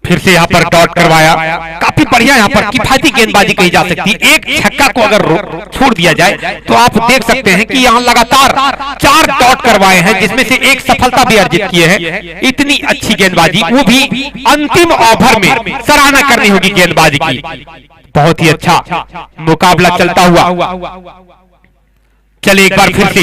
फिर से यहां पर डॉट करवाया, काफी बढ़िया यहां पर किफायती गेंदबाजी कही जा सकती है। एक छक्का को अगर छोड़ दिया जाए तो आप देख सकते हैं कि यहां लगातार 4 डॉट करवाए हैं, जिसमें से एक सफलता भी अर्जित किए हैं। इतनी अच्छी गेंदबाजी, वो भी अंतिम ओवर में, सराहना करनी होगी गेंदबाजी की। बहुत ही अच्छा मुकाबला चलता हुआ। चलिए एक बार फिर से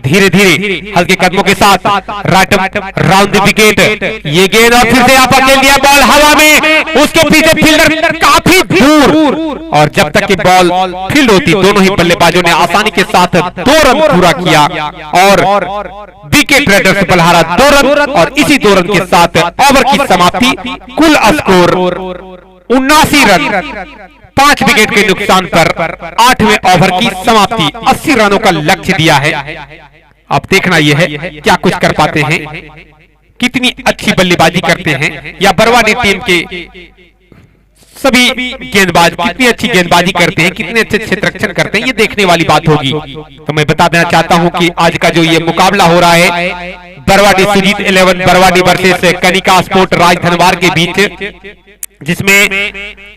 धीरे धीरे हल्के कदमों के साथ राइट राउंड द विकेट, ये गेंद, और फिर से यहां पर खेल दिया बॉल हवा में, उसके पीछे फील्डर काफी दूर, और जब तक कि बॉल फील्ड होती दोनों ही बल्लेबाजों ने आसानी के साथ 2 रन पूरा किया, और बीके ट्रेडर्स बलहारा 2 रन, और इसी 2 रन के साथ ओवर की समाप्ति। कुल स्कोर 79 रन, 5 विकेट के नुकसान पर 8वें ओवर की समाप्ति। 80 रनों का लक्ष्य दिया है। अब देखना यह है क्या कुछ कर पाते हैं कितनी अच्छी बल्लेबाजी करते हैं, या बरवाडी टीम के सभी गेंदबाज कितनी अच्छी गेंदबाजी करते हैं, कितने अच्छे क्षेत्र रक्षण करते हैं, ये देखने वाली बात होगी। तो मैं बता देना चाहता हूं कि आज का जो ये मुकाबला हो रहा है बरवाडी सुजीत 11 बरवाडी वर्सेस कनिका स्पोर्ट राजधनवार के बीच, जिसमें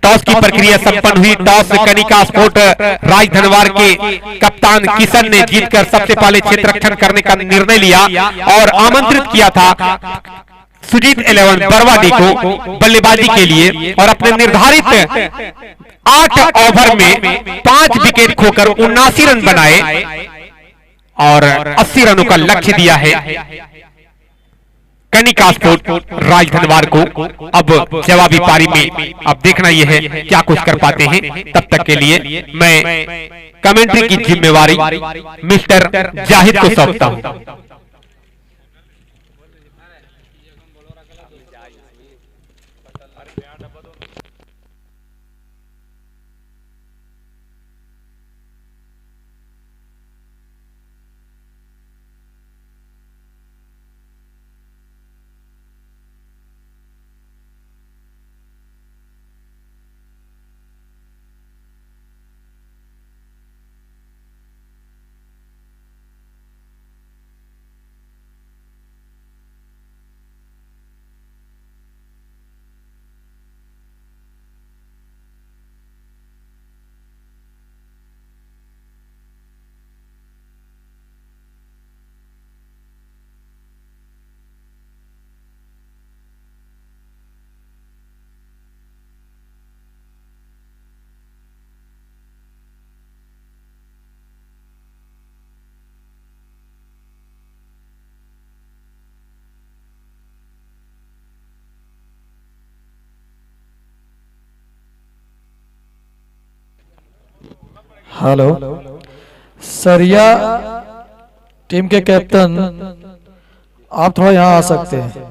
टॉस की प्रक्रिया संपन्न हुई। टॉस कनिका स्पोर्ट राजधनवार के कप्तान किशन ने जीतकर सबसे पहले क्षेत्र रक्षण करने का निर्णय लिया और आमंत्रित किया था सुजीत 11 बरवाडी को बल्लेबाजी के लिए, और अपने निर्धारित 8 ओवर में 5 विकेट खोकर 79 रन बनाए और 80 रनों का लक्ष्य दिया है कनिका स्पोर्ट राजधनवार को। अब जवाबी पारी में अब देखना यह है क्या कुछ कर पाते हैं। तब तक के लिए मैं कमेंट्री की जिम्मेवारी मिस्टर जाहिद को सौंपता हूं। हेलो सरिया टीम के कैप्टन, आप थोड़ा यहाँ आ सकते हैं।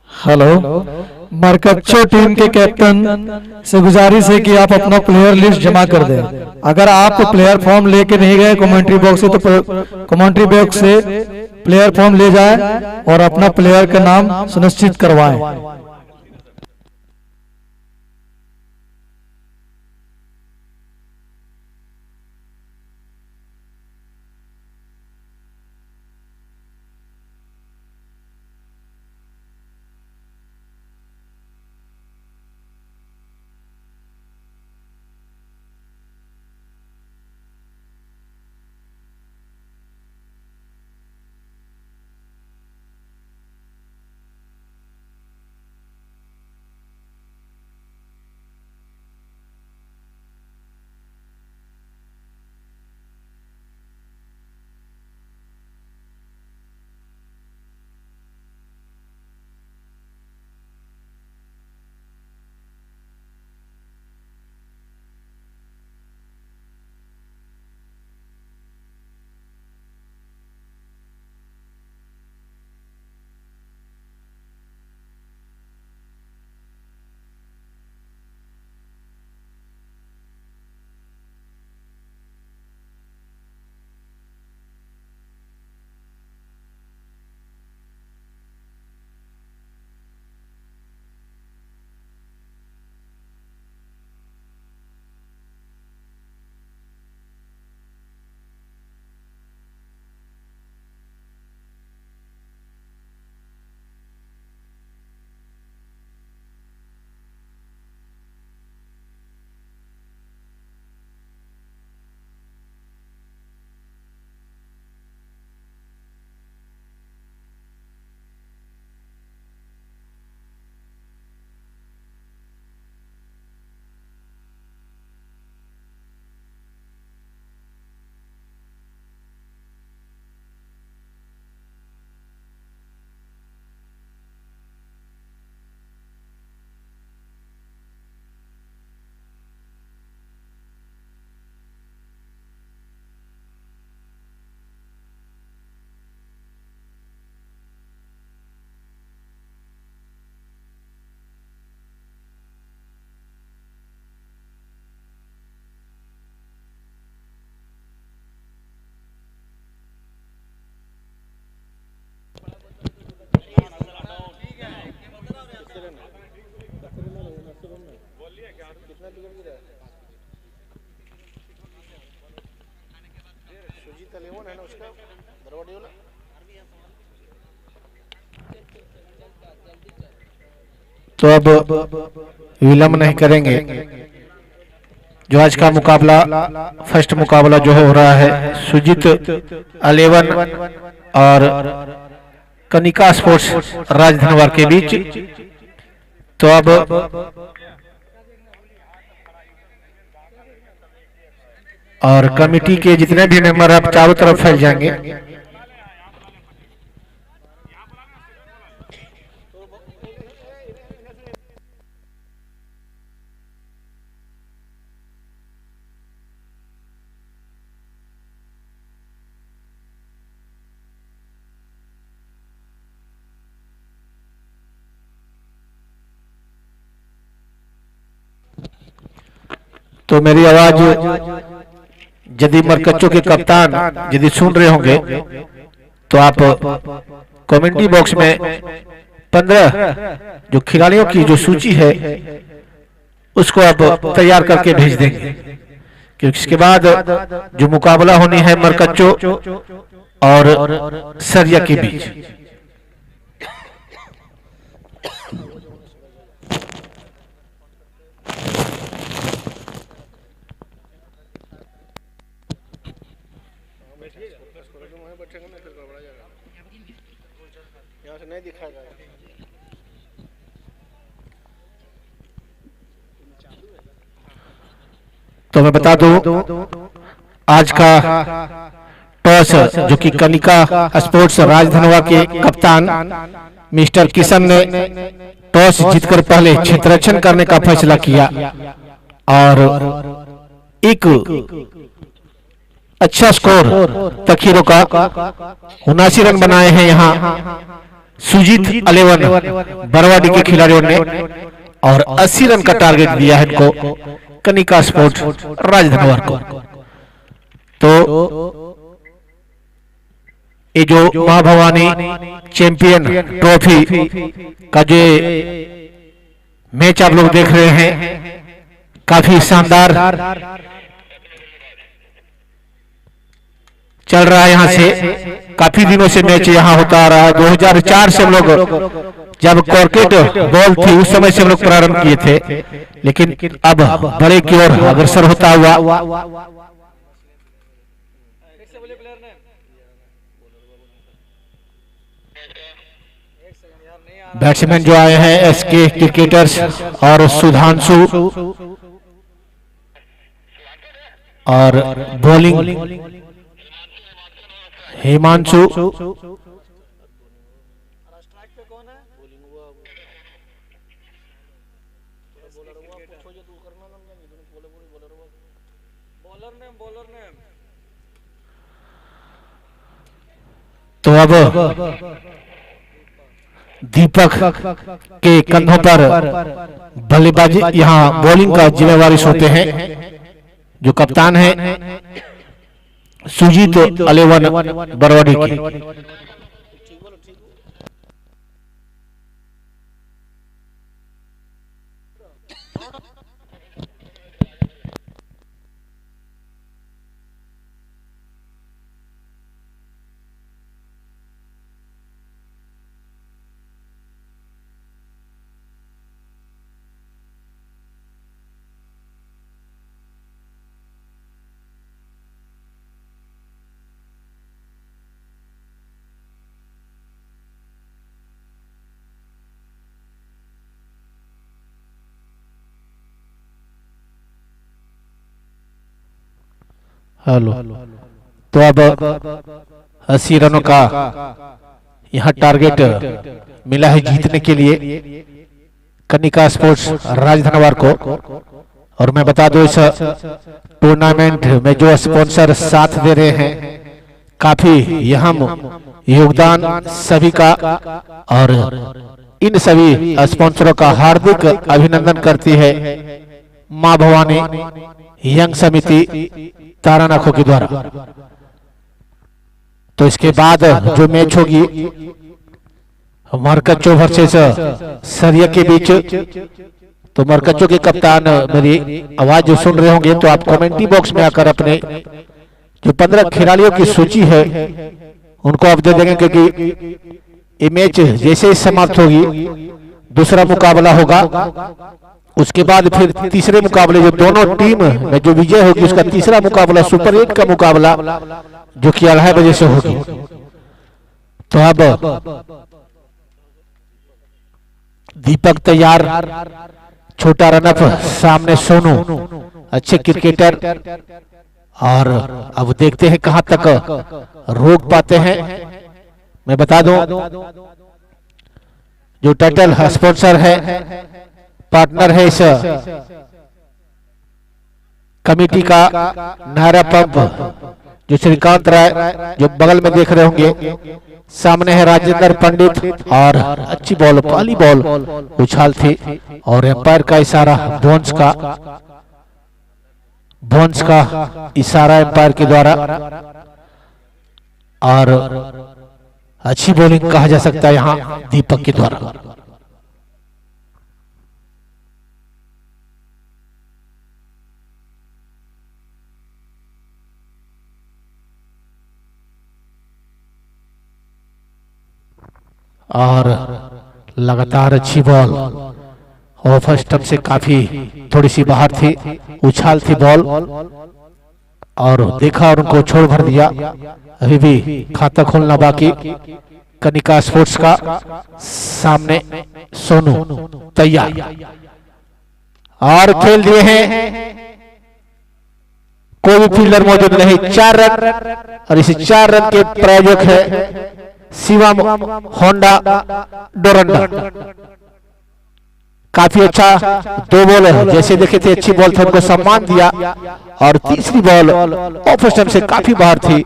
हेलो, मरकच्चो टीम के कैप्टन से गुजारिश है कि आप अपना प्लेयर लिस्ट जमा कर दें। अगर आप प्लेयर फॉर्म लेके नहीं गए कमेंट्री बॉक्स से, तो कमेंट्री बॉक्स से प्लेयर फॉर्म ले जाए और अपना प्लेयर का नाम सुनिश्चित करवाएं। तो अब विलंब नहीं करेंगे। जो आज का मुकाबला, फर्स्ट मुकाबला जो हो रहा है सुजीत 11 और कनिका स्पोर्ट्स राजधनवार के बीच। तो अब और कमेटी के जितने भी मेंबर अब चारों तरफ फैल जाएंगे। तो मेरी आवाज यदि मरकच्चों के कप्तान यदि सुन रहे होंगे तो आप कमेंटी बॉक्स में 15 जो खिलाड़ियों की जो सूची है उसको आप तैयार करके भेज देंगे, क्योंकि इसके बाद जो मुकाबला होनी है मरकच्चों और सरिया के बीच। तो मैं बता दूं आज का टॉस जो कि कनिका स्पोर्ट्स राजधनवा के कप्तान मिस्टर किशन ने टॉस जीतकर पहले क्षेत्ररक्षण करने का फैसला किया और एक अच्छा स्कोर तखीरों का 79 रन बनाए हैं यहाँ सुजीत 11 बरवाडी के खिलाड़ियों ने और 80 रन का टारगेट दिया है इनको कनिका स्पोर्ट्स राजधनवार को। तो ये जो मां भवानी चैंपियन ट्रॉफी का जो मैच आप लोग देख रहे हैं काफी शानदार चल रहा है। यहाँ से काफी दिनों से मैच यहाँ होता आ रहा है। 2004 से हम लोग जब कॉर्केट बॉल थी उस समय से हम लोग प्रारंभ किए थे, लेकिन अब बड़े की ओर अग्रसर होता हुआ बैट्समैन जो आए हैं एसके क्रिकेटर्स और सुधांशु और बॉलिंग हिमांशु। तो अब दीपक के कंधों पर बल्लेबाजी यहाँ बॉलिंग का जिम्मेवारी सौंपते हैं जो कप्तान है सुजीत 11 बरवाडी की। हेलो। तो अब 80 रनों का यहाँ टारगेट मिला है जीतने के लिए कनिका स्पोर्ट्स राजधनवार को। और मैं बता दूं इस टूर्नामेंट में जो स्पॉन्सर साथ दे रहे हैं काफी अहम योगदान सभी का, और इन सभी स्पॉन्सरों का हार्दिक अभिनंदन करती है मां भवानी यंग समिति तारानाखो के द्वारा। तो इसके बाद जो मैच होगी मरकच्चो वर्सेस सरिया के बीच, तो मरकच्चो के कप्तान मेरी आवाज जो सुन रहे होंगे तो आप कमेंटी बॉक्स में आकर अपने जो 15 खिलाड़ियों की सूची है उनको आप दे देंगे, क्योंकि ये मैच जैसे ही समाप्त होगी दूसरा मुकाबला होगा, उसके बाद फिर तीसरे मुकाबले जो दोनों टीम में जो विजय होगी उसका तीसरा मुकाबला सुपर 8 का मुकाबला जो कि 2:30 बजे से होगी। तो अब दीपक तैयार, छोटा रनअप, सामने सोनू, अच्छे क्रिकेटर, और अब देखते हैं कहां तक रोक पाते हैं। मैं बता दूं जो टाइटल स्पॉन्सर है, पार्टनर है इस कमेटी का, नायरा पंप, जो श्रीकांत राय जो बगल में देख रहे होंगे, सामने है राजेंद्र पंडित, और अच्छी बॉल, पहली बॉल उछाल थी, और एम्पायर का इशारा, बोन्स का इशारा एम्पायर के द्वारा, और अच्छी बॉलिंग कहा जा सकता है यहां दीपक के द्वारा। और लगातार अच्छी बॉल, ऑफ स्टंप से काफी थोड़ी सी बाहर थी, उछाल थी बॉल, और देखा और उनको छोड़ भर दिया। अभी भी खाता खोलना बाकी कनिका स्पोर्ट्स का। सामने सोनू तैयार, और खेल दिए हैं, कोई भी फील्डर मौजूद नहीं, 4 रन, और इस 4 रन के प्रायोजक है शिवम होंडा डोरंडा। काफी अच्छा 2 बॉल है, जैसे देखे थे अच्छी बॉल थी, उनको सम्मान दिया, और तीसरी बॉल ऑफ स्टंप से काफी बाहर थी,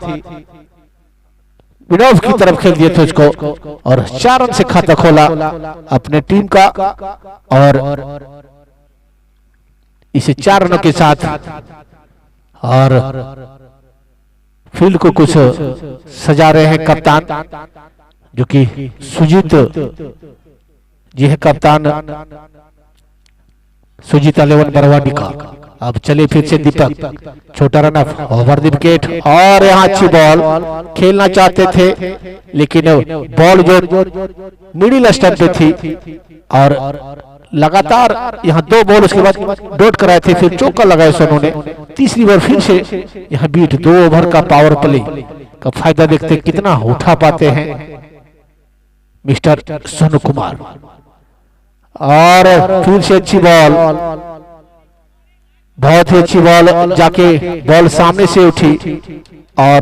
विनोव की तरफ खेल दिए थे उसको, और 4 रन से खाता खोला अपने टीम का। और इसे 4 रनों के साथ, और फील्ड को कुछ सजा रहे हैं कप्तान, जो कि सुजीत जी है कप्तान, सुजीत 11 बरवाडी का। अब चले फिर से दीपक, छोटा रनअप, ओवर द विकेट, और यहाँ अच्छी बॉल खेलना चाहते थे, लेकिन बॉल जो मिडिल स्टंप पे थी, और लगातार यहाँ 2 बॉल उसके बाद डॉट कराए थे, फिर चौका लगाया सोनू ने, तीसरी बार फिर से यहाँ बीट। 2 ओवर का पावर प्ले का फायदा देखते कितना उठा पाते हैं मिस्टर सोनू कुमार। और फिर से अच्छी बॉल, बहुत ही अच्छी बॉल, जाके बॉल सामने से उठी, और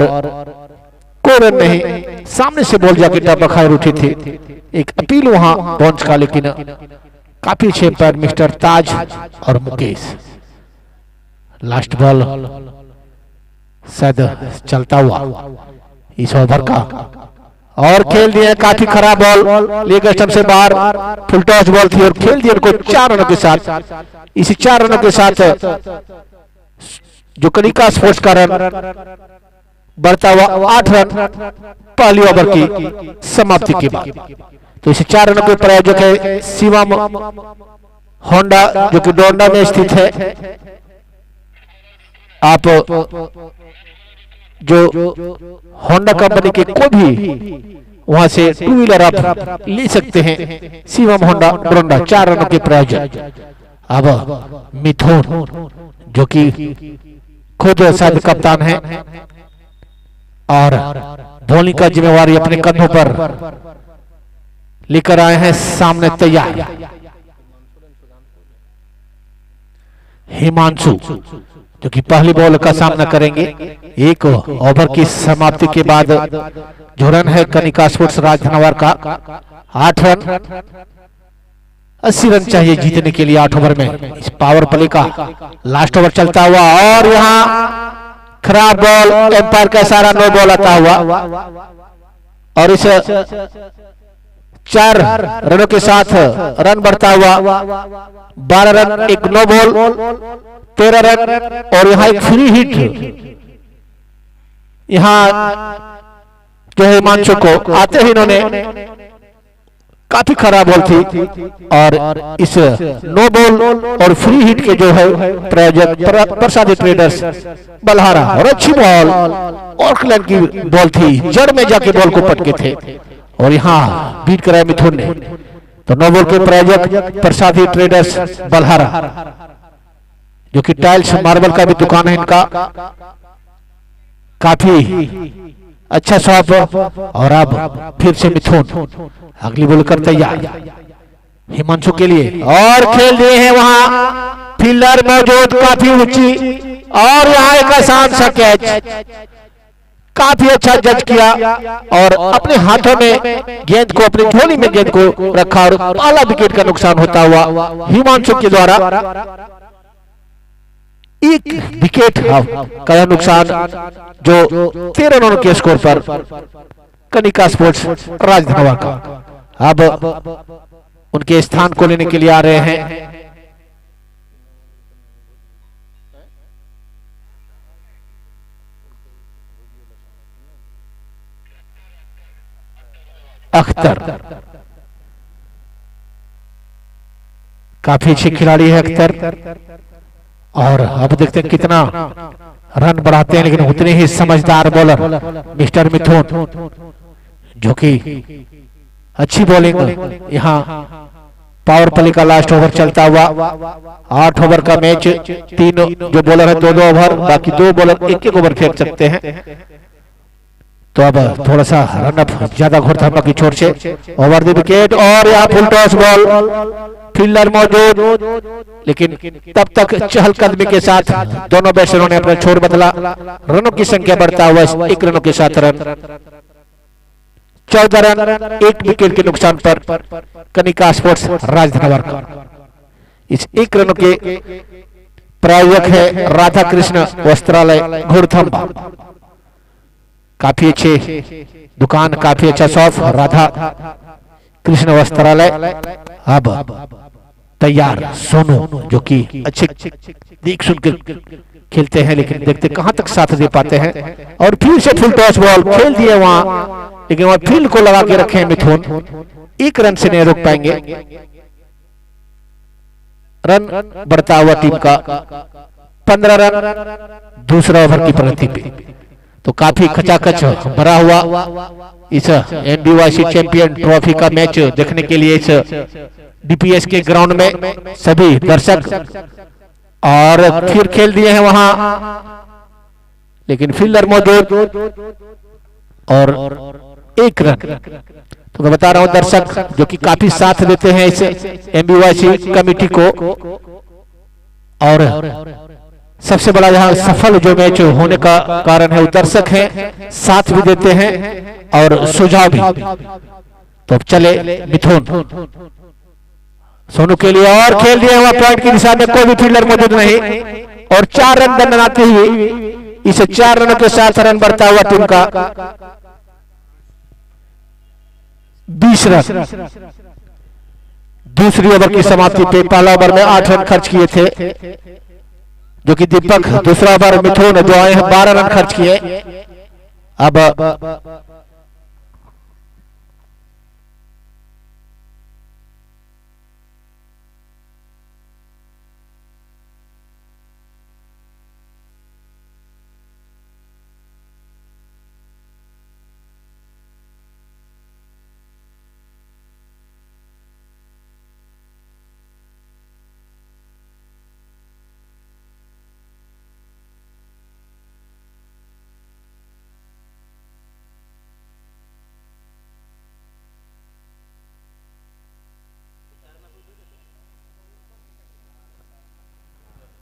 कोई रन नहीं, सामने से बॉल जाके टप्पा खाए उठी थी। एक अपील वहां बॉन्स का, लेकिन काफी अच्छे पर मिस्टर ताज और मुकेश। लास्ट बॉल शायद चलता हुआ इस ओवर का, और खेल दिए काफी खराब बॉल, लेग स्टंप से बाहर, फुल टॉस बॉल थी, और खेल दिया उनको 4 रनों के साथ। इसी 4 रनों के साथ जो कनिका स्पोर्ट्स का रन बढ़ता हुआ 8 रन पहली ओवर की समाप्ति के बाद। तो इसे 4 रनों के प्रायोजक है शिवम होंडा, जो कि डोरंडा में स्थित है। आप जो होंडा कंपनी के कोई भी वहां से 2 व्हीलर आप ले सकते हैं, शिवम होंडा डोरंडा, 4 रनों के प्रायोजक। अब मिथुन, जो कि खुद शायद कप्तान है, और बॉलिंग का जिम्मेवारी अपने कंधों पर लेकर आए हैं, सामने तैयार हिमांशु, जो कि पहली बॉल का सामना करेंगे। 1 ओवर की समाप्ति के बाद जो रन है कनिका स्पोर्ट्स राजधनवर का 8 रन, 80 रन चाहिए जीतने के लिए 8 ओवर में। इस पावर प्ले का लास्ट ओवर चलता हुआ, और यहाँ खराब बॉल, एम्पायर का इशारा, नो बॉल आता हुआ, और इस 4 रनों के साथ रन बढ़ता हुआ 12 रन, एक नो बॉल, 13 रन, और यहाँ एक फ्री हिट। यहाँ जो है हिमांशु को आते ही इन्होंने काफी खराब बॉल थी और इस नो बॉल और फ्री हिट के जो है प्रायोजक प्रसादी ट्रेडर्स बल्हारा, और अच्छी बॉल ऑकलैंड की बॉल थी, जड़ में जाके बॉल को पटके थे और यहाँ बीट कराया मिथुन ने। तो नो बॉल के प्रायोजक प्रसादी ट्रेडर्स बल्हारा, जो कि टाइल्स मार्बल का भी दुकान है इनका, काफी अच्छा शॉट। और अब फिर से मिथुन अगली बॉल कर तैयार हिमांशु के लिए, और खेल दिए हैं वहां फील्डर मौजूद काफी ऊंची, और यहाँ एक आसान सा कैच, काफी अच्छा जज किया और अपने हाथों में गेंद को, अपनी झोली में गेंद को रखा और पहला विकेट का नुकसान होता हुआ हिमांशु के द्वारा एक विकेट का नुकसान, जो 13 रनों के स्कोर पर कनिका स्पोर्ट्स राजधनवा का अब उनके स्थान को लेने के लिए आ रहे हैं। अख्तर काफी अच्छे खिलाड़ी है अख्तर, और अब देखते हैं कितना रन बढ़ाते हैं, लेकिन उतने ही समझदार बॉलर मिस्टर मिथुन, जो कि अच्छी बॉलिंग। यहाँ पावर प्ले का लास्ट ओवर चलता हुआ, 8 ओवर का मैच, 3 जो बॉलर है 2-2 ओवर, बाकी 2 बॉलर 1-1 ओवर फेंक सकते हैं। तो अब थोड़ा सा रन अप ज्यादा घोरथापा की छोर से ओवर द विकेट, और यहाँ फुल टॉस बॉल, फील्डर मौजूद, लेकिन तब तक चहलकदमी के साथ दोनों बैट्समैनों ने अपना छोर बदला। रनों की संख्या बढ़ता हुआ 1 रनों के साथ रन, 14 रन 1 विकेट के नुकसान पर कनिका स्पोर्ट्स राजधनवर का। इस 1 रनों के प्रायोजक है राधा कृष्ण वस्त्रालय घोड़थंबा, काफी अच्छे दुकान, काफी अच्छा शॉप, राधा कृष्ण वस्त्रालय। अब तैयार सोनू, जो कि अच्छे देख सुन कर खेलते हैं, लेकिन देखते कहां तक साथ दे पाते हैं। और फिर से फुल टॉस बॉल खेल दिए वहां, लेकिन वहां फील्ड को लगा के रखे मिथुन, 1 रन से नहीं रोक पाएंगे। रन बढ़ता हुआ टीम का 15 रन दूसरा ओवर की प्रगति पे। तो काफी खचाखच भरा हुआ इस एनडीवाईसी चैंपियन ट्रॉफी का मैच देखने के लिए इस डीपीएस के ग्राउंड में सभी दर्शक, और फिर खेल दिए हैं वहां, लेकिन फील्डर मौजूद और 1 रन। तो मैं बता रहा हूं दर्शक, जो कि काफी साथ देते हैं इस एनडीवाईसी कमेटी को, और सबसे बड़ा यहाँ सफल जो मैच होने का कारण है वो दर्शक हैं, साथ भी देते हैं और सुझाव भी। तो चले मिथुन सोनू के लिए, और खेल दिया हुआ पॉइंट की दिशा में, कोई भी फील्डर मौजूद नहीं, और 4 रन बनाते हुए इस 4 रनों के साथ रन बढ़ता हुआ टीम का 20 रन। दूसरी ओवर की समाप्ति पे पहला ओवर में 8 रन खर्च किए थे, जो कि दीपक, दूसरा ओवर मिथुन जो आए हैं 12 रन खर्च किए। अब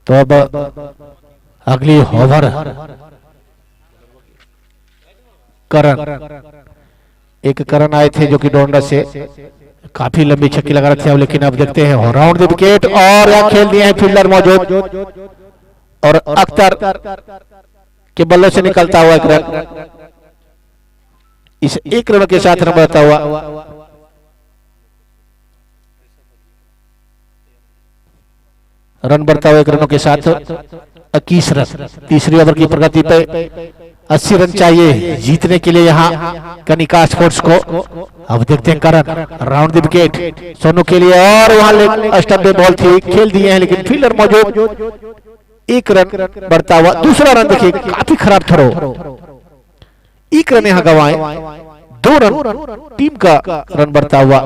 तो अब अगली ओवर करण, एक करण आए थे जो कि डोंडा से काफी लंबी छक्की लगा रहे थे, लेकिन अब देखते हैं राउंड द विकेट, और यहाँ खेल दिए हैं फील्डर मौजूद, और अख्तर के बल्लों से निकलता हुआ 1 रन। इस 1 रन के साथ रन बढ़ता हुआ रन बढ़ता हुआ 1 रनों के साथ 21 रन। तीसरी ओवर की प्रगति पे 80 रन चाहिए जीतने के लिए यहाँ कनिका स्पोर्ट्स को। अब देखते हैं करण राउंड द विकेट सोनू के लिए, और वहां स्टंप पे बॉल थी, खेल दिए हैं लेकिन फील्डर मौजूद, एक रन बढ़ता हुआ। दूसरा रन देखिए काफी खराब थ्रो, एक रन यहाँ गंवाए, 2 रन टीम का रन बढ़ता हुआ,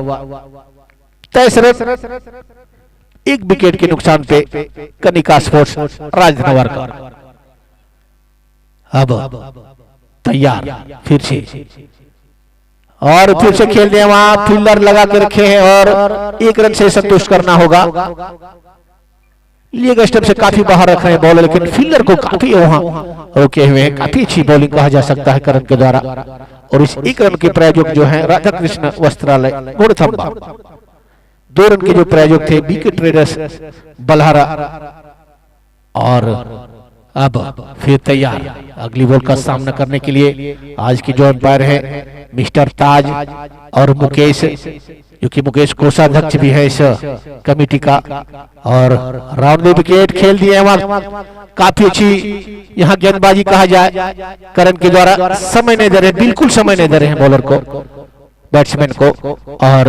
23 रन, 1 विकेट के नुकसान पे कनिका स्पोर्ट्स राजधनवर का। अब तैयार फिर से, और फिर से खेल दिया, वहां फील्डर लगा के रखे हैं और 1 रन से संतुष्ट करना होगा। लीग स्टंप से काफी बाहर रख रहे हैं बॉल, लेकिन फील्डर को काफी वहां रोके हुए हैं। काफी अच्छी बॉलिंग कहा जा सकता है करण के द्वारा। और इस 1 रन के प्रायोजक जो हैं राधा कृष्ण वस्त्रालय घोड़थंबा, 2 रन के जो प्रायोजक थे बीके ट्रेडर्स बल्हारा। और अब फिर तैयार अगली बॉल का सामना करने के लिए आज के जो अंपायर है मिस्टर ताज और मुकेश, क्योंकि मुकेश कोषाध्यक्ष भी है इस कमेटी का। और राउंड द विकेट खेल दिए हैं, काफी अच्छी यहाँ गेंदबाजी कहा जाए करण के द्वारा। समय नहीं दे रहे, बिल्कुल समय नहीं दे रहे हैं बॉलर को, बैट्समैन को। और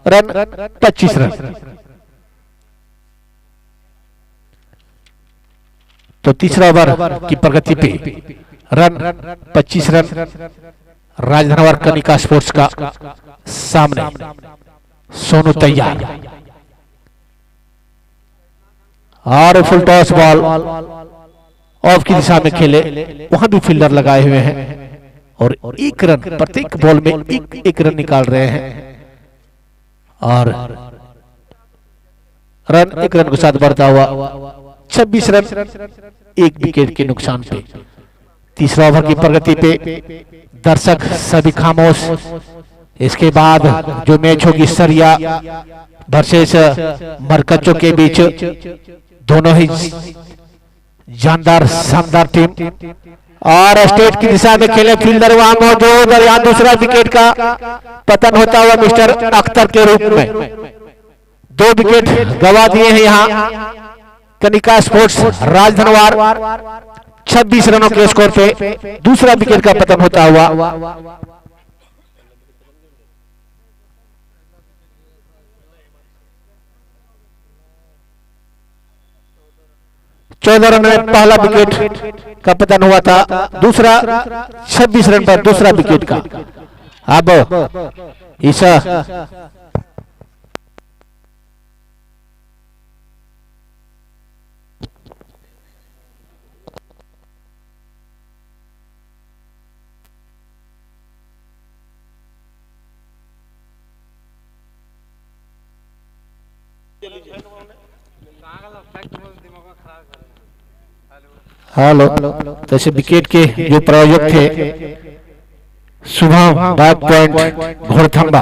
रन 25 रन। तो तीसरा ओवर की प्रगति पे रन 25 रन राजधनवर कनिका स्पोर्ट्स का सामने। सोनू तैयार, और फुल टॉस बॉल ऑफ की दिशा में खेले, वहां भी फील्डर लगाए हुए हैं और 1 रन प्रत्येक बॉल में एक रन निकाल रहे हैं। और रन 1 रन के साथ बढ़ता हुआ 26 रन 1 विकेट के नुकसान पे। तीसरा ओवर की प्रगति पे दर्शक सभी खामोश। इसके बाद जो मैच होगी सरिया वर्सेस मरकच्चों के बीच, दोनों ही जानदार शानदार टीम। और स्टेट की दिशा में खेले फील्डर वहां मौजूद, और यहाँ दूसरा विकेट का पतन होता हुआ मिस्टर अख्तर के रूप में 2 विकेट गवा दिए हैं यहाँ कनिका स्पोर्ट्स राजधनवार। 26 रनों के स्कोर पे दूसरा विकेट का पतन होता हुआ। 14 रन में पहला विकेट का पतन हुआ था, दूसरा 26 रन पर दूसरा विकेट का। अब इस हेलो, जैसे विकेट के जो प्रायोजक थे शुभम बैक पॉइंट घोड़थंबा।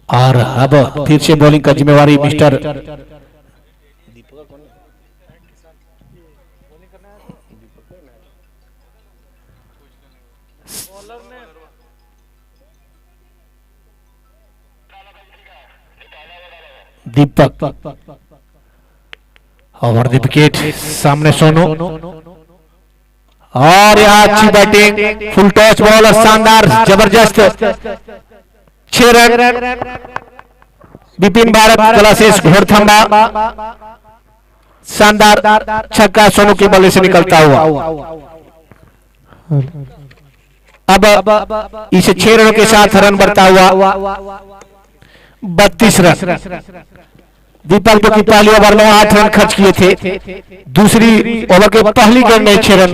और अब फिर से बॉलिंग का जिम्मेवारी mister Deepak. Over the wicket सामने सोनू, और यहाँ अच्छी बैटिंग, फुल टॉस बॉल और शानदार जबरदस्त 6 रन। विपिन भारत क्लासेस घोड़थंबा, शानदार छक्का सोनू के बल्ले से निकलता हुआ। अब इसे 6 रनों के साथ रन बढ़ता हुआ 32 रन। दीपक जो की पहली ओवर में 8 रन खर्च किए थे, दूसरी ओवर के पहली गेंद में 6 रन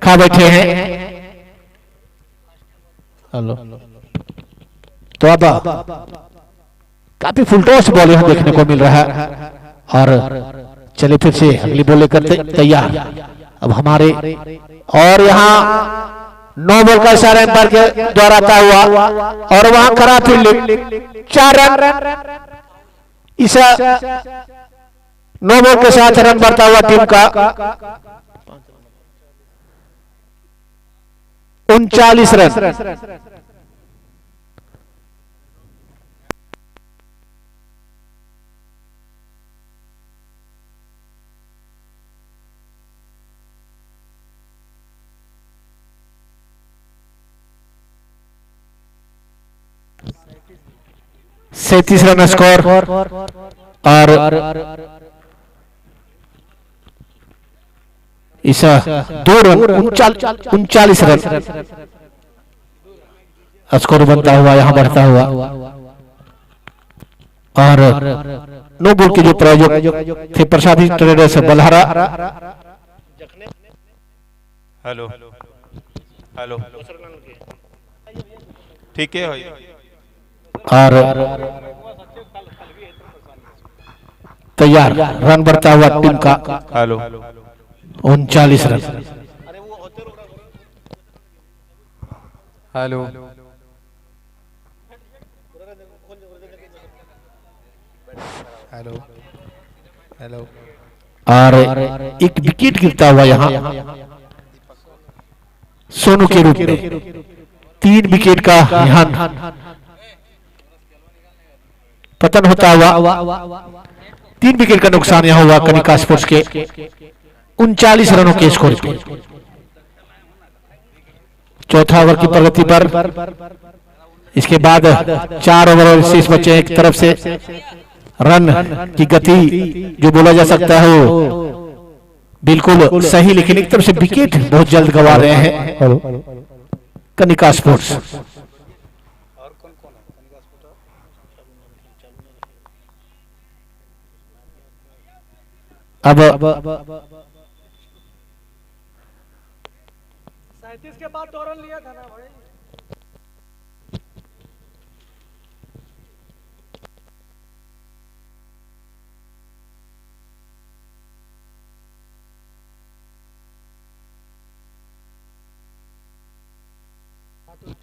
खा बैठे हैं। हेलो, तो अब काफी फुल टॉस बॉल यहां देखने को मिल रहा है। और चले फिर से अगली बॉल लेकर तैयार अब हमारे, और यहाँ 9 बॉल का इशारा एम्पायर के द्वारा आता हुआ, और वहां खरा फील्डिंग 4 रन। इस 9 बॉल के साथ रन बढ़ता हुआ टीम का 39 रन। 37 रन स्कोर और इस 2 रन 39 रन स्कोर बनता हुआ यहां बढ़ता हुआ। और नो बॉल के जो प्रायोजक थे प्रसादी ट्रेडर्स बल्हारा। हेलो हेलो ठीक है भाई। और तैयार रन बढ़ता हुआ टीम का। Hello 39 run. Hello hello hello. और एक विकेट गिरता हुआ यहां सोनू के रूप में। 3 विकेट का यहां पतन होता हुआ। 3 विकेट का नुकसान यहां हुआ कनिका स्पोर्ट्स के 39 रनों के स्कोर पे। चौथा ओवर की प्रगति पर इसके बाद 4 ओवर शेष बचे। एक तरफ से रन की गति जो बोला जा सकता है वो बिल्कुल सही, लेकिन एक तरफ से विकेट बहुत जल्द गंवा रहे हैं कनिका स्पोर्ट्स। अब 37 के बाद 2 रन लिया था ना भाई।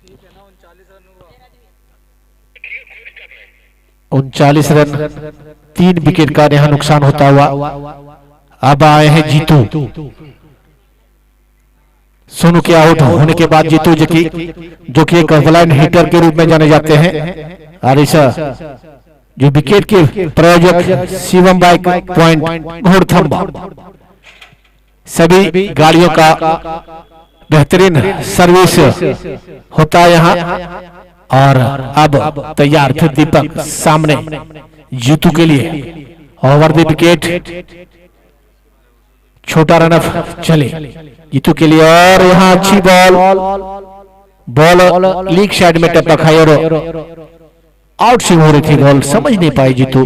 ठीक है ना 39 रन हुआ। 39 रन 3 विकेट का यहां नुकसान होता हुआ। अब आए हैं जीतू। सोनू के आउट होने के बाद जीतू जो कि एक ब्लाइंड हिटर के रूप में जाने जाते हैं। और इस जो विकेट के प्रायोजक शिवम बाइक पॉइंट घोड़थंबा सभी गाड़ियों का बेहतरीन सर्विस होता है यहाँ। और अब तैयार थे दीपक सामने जीतू के लिए। ओवर द विकेट छोटा रन अप चले जीतू के लिए। और यहाँ अच्छी बॉल लीग साइड में टप्पा खाई और आउट स्विंग हो रही थी बॉल, समझ नहीं पाई जीतू।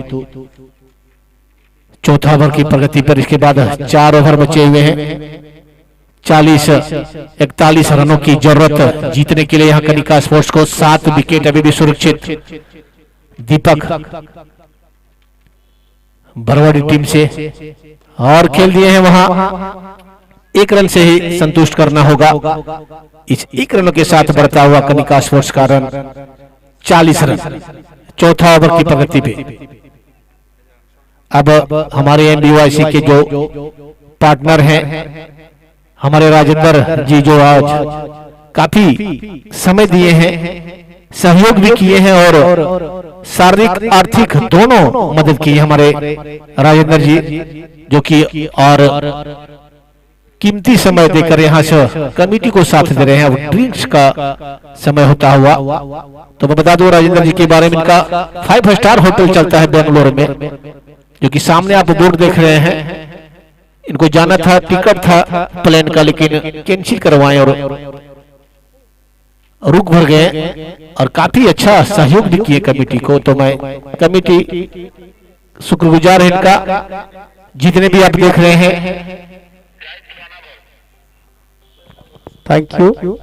चौथा ओवर की प्रगति पर इसके बाद 4 ओवर बचे हुए हैं। 41 रनों की जरूरत जीतने के लिए यहाँ कनिका स्पोर्ट्स को। 7 विकेट अभी भी सुरक्षित। दीपक बरवाड़ी टीम से और खेल दिए हैं वहां। 1 रन से ही संतुष्ट करना होगा। इस 1 रन के साथ बढ़ता हुआ कनिका स्पोर्ट्स का रन 40 रन। चौथा ओवर की प्रगति पे अब हमारे एमबीवाईसी के जो पार्टनर हैं हमारे राजेंद्र जी, जो आज काफी समय दिए हैं, सहयोग भी किए हैं और शारीरिक आर्थिक दोनों मदद की हमारे राजेंद्र जी, जो कि और कीमती समय देकर यहाँ से कमेटी को साथ दे रहे हैं। अब ड्रिंक्स का समय होता हुआ तो मैं बता दूं राजेंद्र जी के बारे में, इनका 5 स्टार होटल चलता है बेंगलोर में, जो कि सामने आप बोर्ड देख रहे हैं। इनको जाना था, टिकट था प्लेन का, लेकिन कैंसिल करवाए और रुक भर गए और काफी अच्छा सहयोग भी किए कमेटी को। तो मैं कमेटी शुक्रगुजार है इनका। जितने भी आप देख रहे हैं थैंक यू।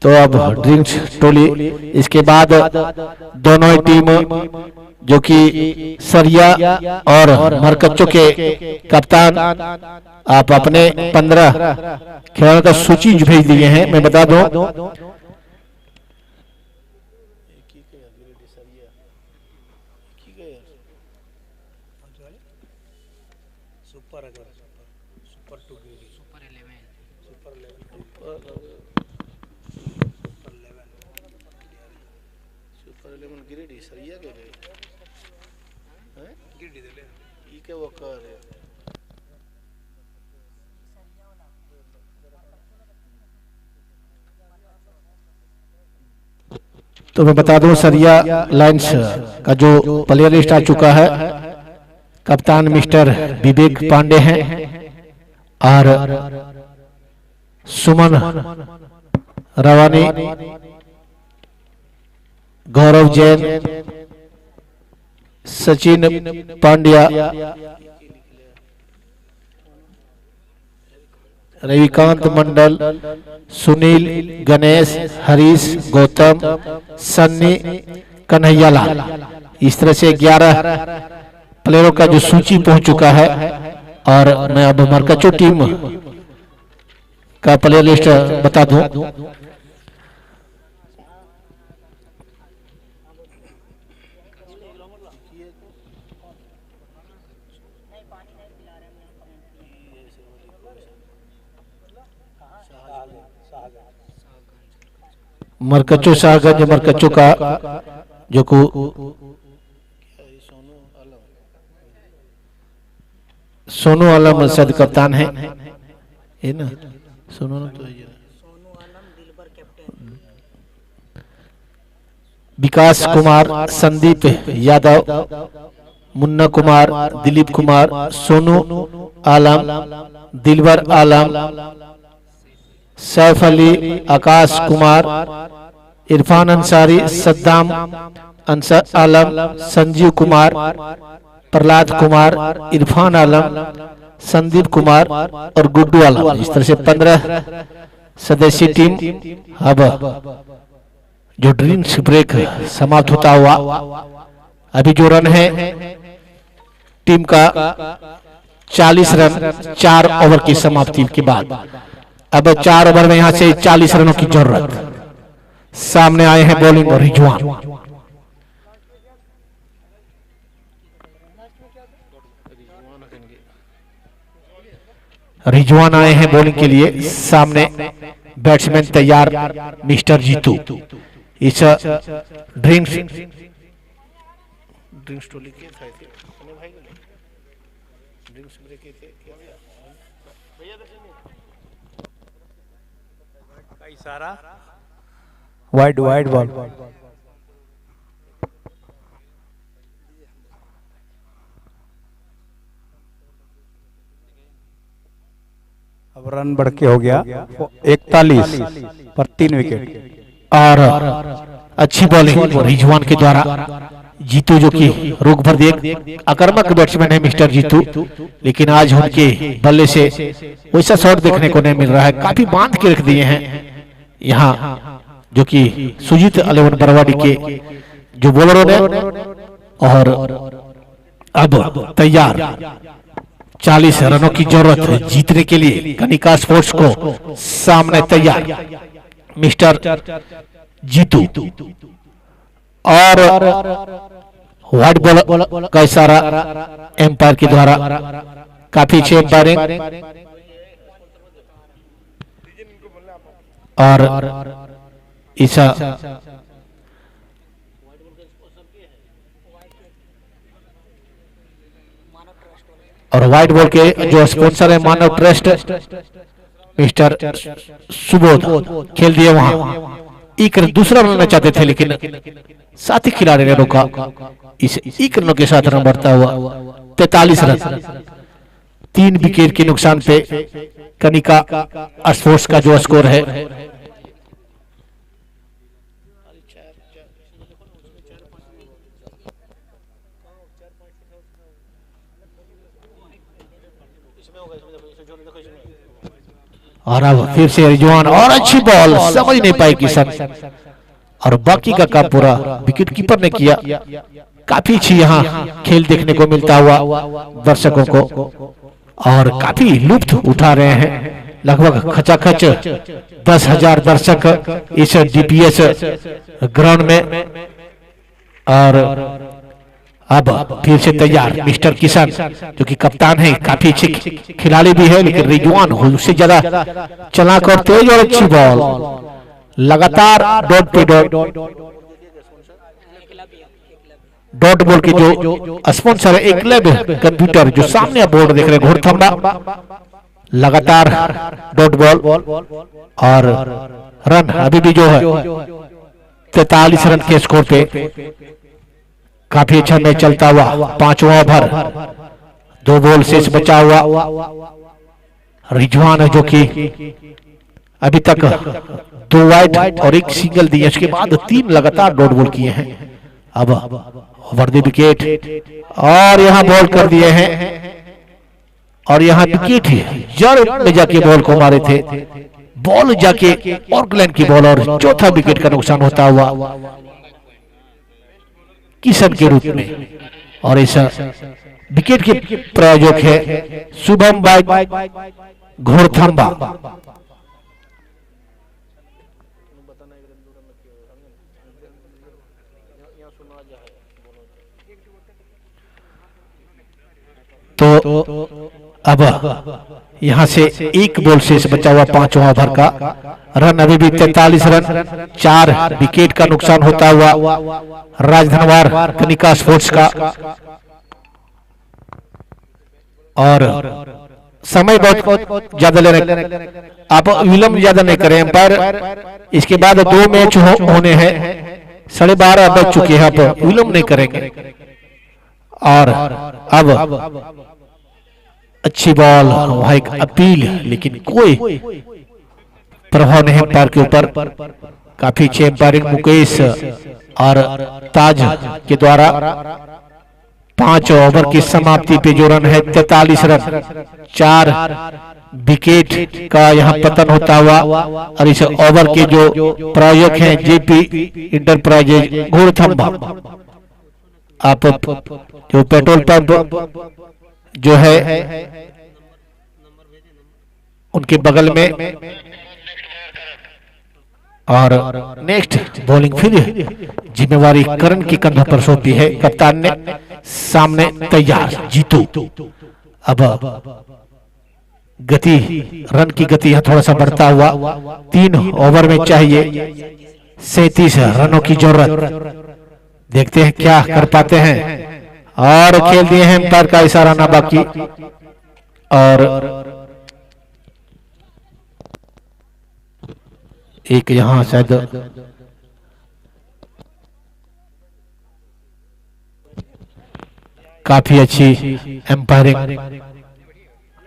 तो अब ड्रिंक्स टोली, इसके बाद दोनों ही टीम जो कि सरिया और मरकच्चो के कप्तान आप अपने 15 खिलाड़ियों का सूची भेज दिए हैं। मैं बता दूं तो मैं बता दूं सरिया लाइंस का जो प्लेयर लिस्ट आ चुका है, कप्तान मिस्टर विवेक पांडे हैं और सुमन रवानी, गौरव जैन, सचिन पांड्या, रविकांत मंडल, सुनील, गणेश, हरीश, गौतम, सन्नी, कन्हैयालाल। इस तरह से 11 प्लेयरों का जो सूची पहुंच चुका है। और मैं अब मरकच्चो टीम का प्लेयर लिस्ट बता दूं। मरकच्चो शाहगंज मरकच्चो का जो को सोनू आलम सद कप्तान है, ये ना सोनू तो विकास कुमार, संदीप यादव, मुन्ना कुमार, दिलीप कुमार, सोनू आलम, दिलवर आलम, सैफ अली, आकाश कुमार, इरफान अंसारी, सद्दाम आलम, संजीव कुमार, प्रहलाद कुमार, इरफान आलम, संदीप कुमार और गुड्डू आलम। इस तरह से 15 सदस्यीय टीम। अब जो ड्रिंक्स ब्रेक समाप्त होता हुआ, अभी जो रन है टीम का 40 रन 4 ओवर की समाप्ति के बाद। अब 4 ओवर में यहां से 40 रनों की जरूरत। सामने आए हैं बॉलिंग और रिजवान आए हैं बॉलिंग के लिए। सामने बैट्समैन तैयार मिस्टर जीतू। इस ड्रिंक्स वाइड वाइड बॉल। अब रन बढ़ के हो गया 41 पर 3 विकेट। और अच्छी बॉलिंग रिजवान के द्वारा जीतू, जो कि रोक भर एक आक्रामक बैट्समैन है मिस्टर जीतू, लेकिन आज उनके बल्ले से वैसा शॉट देखने को नहीं मिल रहा है। काफी बांध के रख दिए हैं यहाँ, जो कि सुजीत 11 बरवाड़ी के जो बॉलरों ने। और अब तैयार 40 रनों की जरूरत है जीतने के लिए। कनिका स्पोर्ट्स को सामने तैयार मिस्टर जीतू। और व्हाइट बॉल का इशारा एम्पायर के द्वारा, काफी अच्छी एम्पायरिंग। और इस और व्हाइट बॉल के जो स्पॉन्सर है मानव ट्रस्ट मिस्टर सुबोध खेल दिए वहां। एक दूसरा रन चाहते थे, लेकिन साथी खिलाड़ी ने रोका। इस एक रनों के साथ रन बढ़ता हुआ 43 रन 3 विकेट के नुकसान पे कनिका स्पोर्ट्स का जो स्कोर है। और अब फिर से रिजवान और अच्छी बॉल, समझ नहीं पाए किशन, और बाकी का काम पूरा विकेट कीपर ने किया। काफी अच्छी यहाँ खेल देखने को मिलता हुआ दर्शकों को, और काफी लुत्फ उठा रहे हैं। लगभग खचाखच 10,000 दर्शक इस डीपीएस ग्राउंड में। और अब फिर से तैयार मिस्टर किशन, जो कि कप्तान है, काफी अच्छे खिलाड़ी भी है, लेकिन रिजवान उससे ज्यादा चालाक और तेज और अच्छी बॉल। लगातार डॉट पे डॉट बॉल के जो स्पॉन्सर है एकलव्य कंप्यूटर, जो सामने आप बोर्ड देख रहे हैं घोड़थंबा, लगातार डॉट बॉल और रन अभी भी जो है 43 रन के स्कोर पे। काफी अच्छा मैच चलता हुआ, 5वां ओवर, 2 बॉल शेष बचा हुआ। रिजवान है जो कि अभी तक 2 वाइड और 1 सिंगल दिए, उसके बाद 3 लगातार डॉट बॉल किए हैं। अब ओवर द विकेट, और यहाँ बॉल कर दिए हैं, और यहाँ विकेट जड़ में जाके बॉल को मारे थे। बॉल जाके ऑकलैंड की बॉल, और चौथा विकेट का नुकसान होता हुआ किशन के रूप में। और इस विकेट के प्रायोजक है शुभम बाइक घोड़थंबा। तो अब यहां से 1 बॉल शेष बचा हुआ 5वां ओवर का। रन अभी भी 43 रन, 4 विकेट का नुकसान होता हुआ राजधनवार कनिका स्पोर्ट्स का। और समय बहुत ज्यादा ले रहे, आप विलंब ज्यादा नहीं करें एम्पायर। इसके बाद 2 मैच होने हैं, 12:30 बज चुके हैं, आप विलंब नहीं करेंगे। और अब अच्छी बॉल, वहां एक अपील, लेकिन कोई प्रभाव नहीं एम्पायर के ऊपर। काफी अच्छे एम्पायरिंग मुकेश और ताज के द्वारा 5 ओवर की समाप्ति पे जो रन है 43 रन, 4 विकेट का यहाँ पतन होता हुआ। और इस ओवर के जो प्रायोजक हैं जेपी इंटरप्राइजेज घोड़थंबा। आप जो पेट्रोल पंप जो है उनके बगल में। और नेक्स्ट बॉलिंग फिर जिम्मेवारी करण के कंधों पर सौंपी है कप्तान ने। सामने तैयार जीतू। अब गति, रन की गति यहाँ थोड़ा सा बढ़ता हुआ। 3 ओवर में चाहिए 37 रनों की जरूरत। देखते हैं क्या कर पाते हैं। और खेल दिए हैं एम्पायर का इशारा ना बाकी। और एक यहां शायद काफी अच्छी एम्पायरिंग,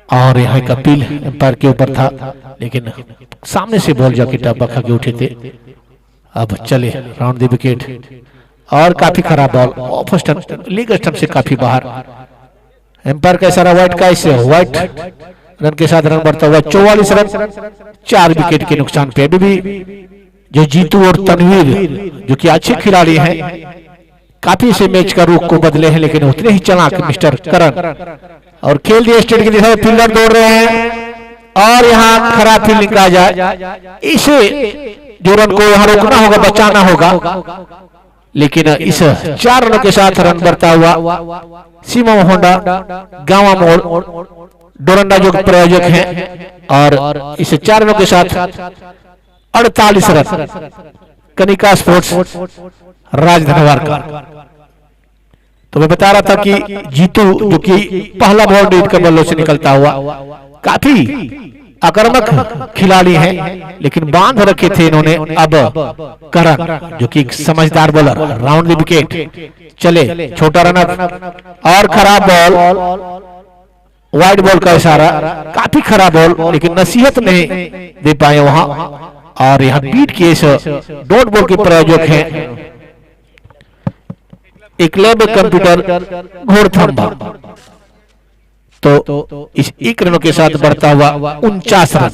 और यहाँ एक अपील एम्पायर के ऊपर था, लेकिन सामने से बॉल जाके टप्पा खा के उठे थे। अब चले राउंड द विकेट, और काफी खराब ball, off stump, league stump से काफी बाहर। एम्पायर का इशारा व्हाइट का, इससे व्हाइट रन के साथ रन बढ़ता हुआ 44 रन, 4 विकेट के नुकसान पे। अभी भी जो जीतू और तनवीर जो कि अच्छे खिलाड़ी हैं, काफी से मैच का रुख को बदले हैं, लेकिन उतने ही चालाक मिस्टर करण। और खेल दिए स्टेट की दिशा में, फील्डर दौड़ रहे हैं, और यहाँ खराब फील्डिंग आ जाए, इसे जो रन को यहाँ रोकना होगा, बचाना होगा। लेकिन इस 4 रनों के साथ रन बढ़ता हुआ सीमा होंडा गावा मोड़ डोरंडा जो प्रायोजक हैं, और इस 4 रनों के साथ 48 रन कनिका स्पोर्ट्स राजधनवार का। तो मैं बता रहा था कि जीतू जो कि पहला बॉल रीड कर बल्लों से निकलता हुआ, काफी आक्रामक खिलाड़ी हैं, लेकिन बांध रखे थे इन्होंने। अब करण जो कि एक समझदार बॉलर, राउंड द विकेट, चले छोटा रनर, और खराब बॉल, वाइड बॉल का इशारा, काफी खराब बॉल, लेकिन नसीहत नहीं दे पाए वहां। और यहाँ बीट के इस डॉट बॉल के प्रायोजक हैं एकलव्य कंप्यूटर घोड़थंबा। तो इस 1 रनों के साथ बढ़ता हुआ 49 रन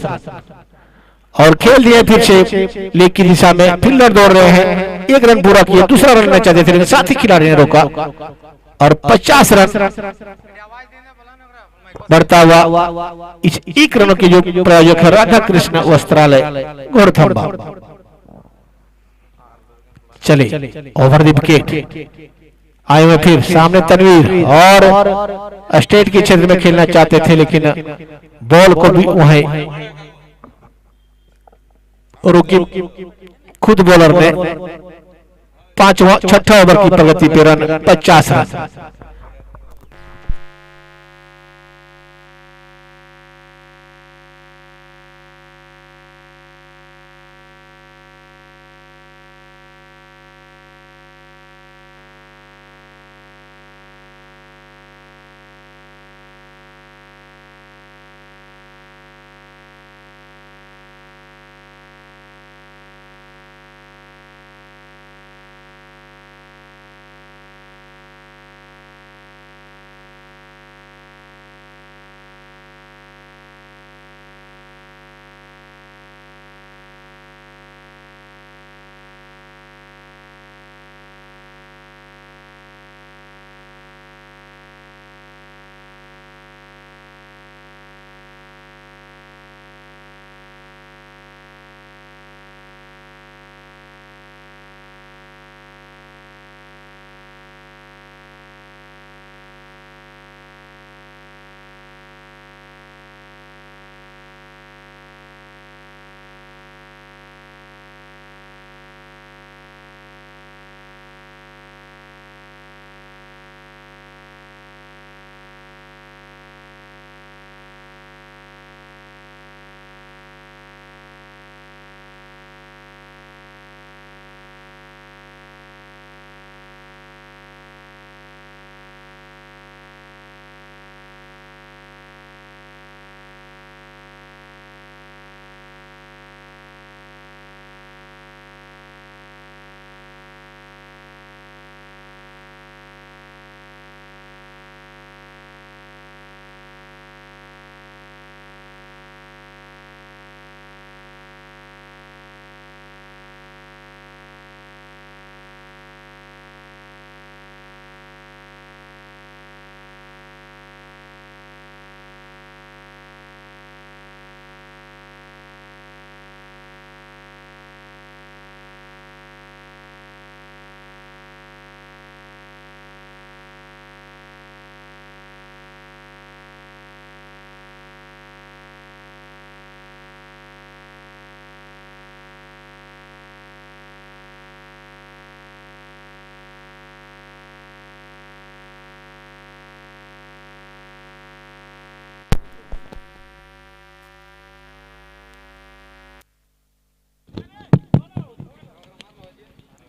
और खेल दिए फिर से लेग की दिशा में। फील्डर दौड़ रहे हैं, 1 रन पूरा किया, दूसरा रन लेना चाहते थे लेकिन साथी खिलाड़ी ने रोका और 50 रन बढ़ता हुआ इस 1 रनों के जो प्रायोजक है राधा कृष्ण वस्त्रालय गौरथम्बा। चले ओवर द विकेट आए हुए फिर सामने तनवीर और स्टेट के क्षेत्र में खेलना चाहते थे लेकिन बॉल को भी वहीं रोकी खुद बॉलर ने। 6वां ओवर की प्रगति पे रन 50 रन।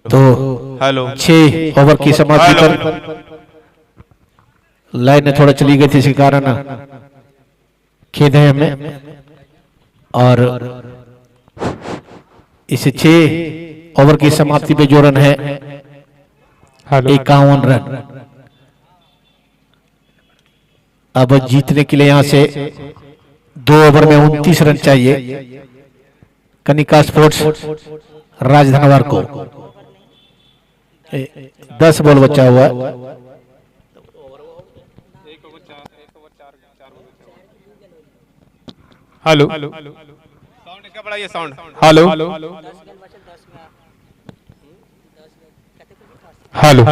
तो हेलो 6 ओवर की समाप्ति पर लाइन थोड़ा चली गई थी, इसी कारण खेद है हमें। और इस 6 ओवर की समाप्ति पे जो रन है 51 रन। अब जीतने के लिए यहां से 2 ओवर में 29 रन चाहिए कनिका स्पोर्ट्स राजधनवर को। 10 बॉल बचा हुआ है। हेलो साउंड क्या बड़ा ये साउंड। हेलो हेलो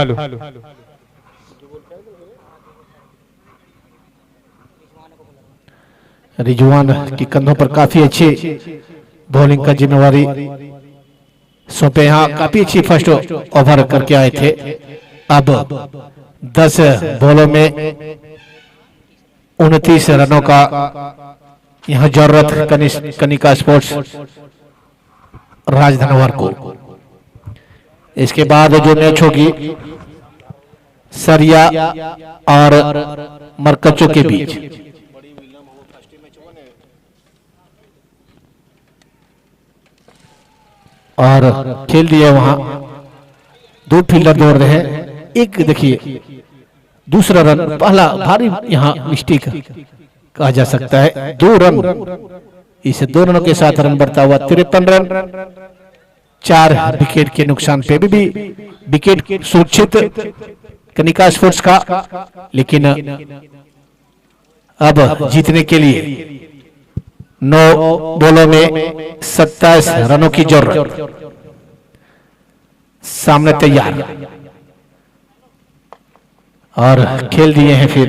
रिजवान की कंधों पर काफी अच्छी बॉलिंग का जिम्मेवारी सौंपे। यहाँ काफी अच्छी फर्स्ट ओवर करके आए थे। अब 10 बॉलों में 29 रनों का यहाँ जरूरत कनिका स्पोर्ट्स राजधनवर को। इसके बाद जो मैच होगी सरिया और मरकचों के बीच। और खेल दिया वहां 2 फील्डर दौड़ रहे हैं। एक देखिए दूसरा रन, पहला भारी यहाँ मिस्टेक कहा जा सकता है। 2 रन, इस 2 रनों के साथ रन बढ़ता हुआ 53 रन। 4 विकेट के नुकसान पे भी विकेट सुरक्षित कनिका स्पोर्ट्स का, लेकिन अब जीतने के लिए 9 बॉलों में 27 रनों की जरूरत। सामने तैयार और खेल दिए हैं फिर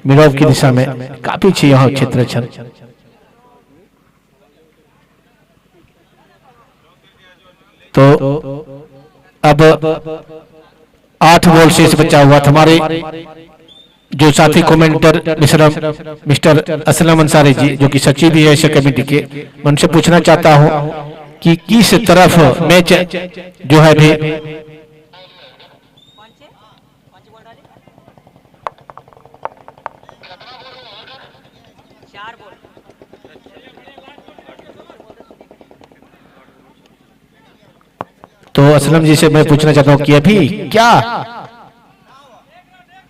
मिड ऑफ की दिशा में, काफी अच्छी यहाँ क्षेत्र छन। तो अब 8 बॉल शेष बचा हुआ था। हमारे जो साथी कमेंटर मिस्टर असलम अंसारी जी, जो कि सचिव भी है एशिया कमेटी के, मैं उनसे पूछना चाहता हूं कि किस तरफ मैच जो है भी तो असलम जी से मैं पूछना चाहता हूं कि अभी क्या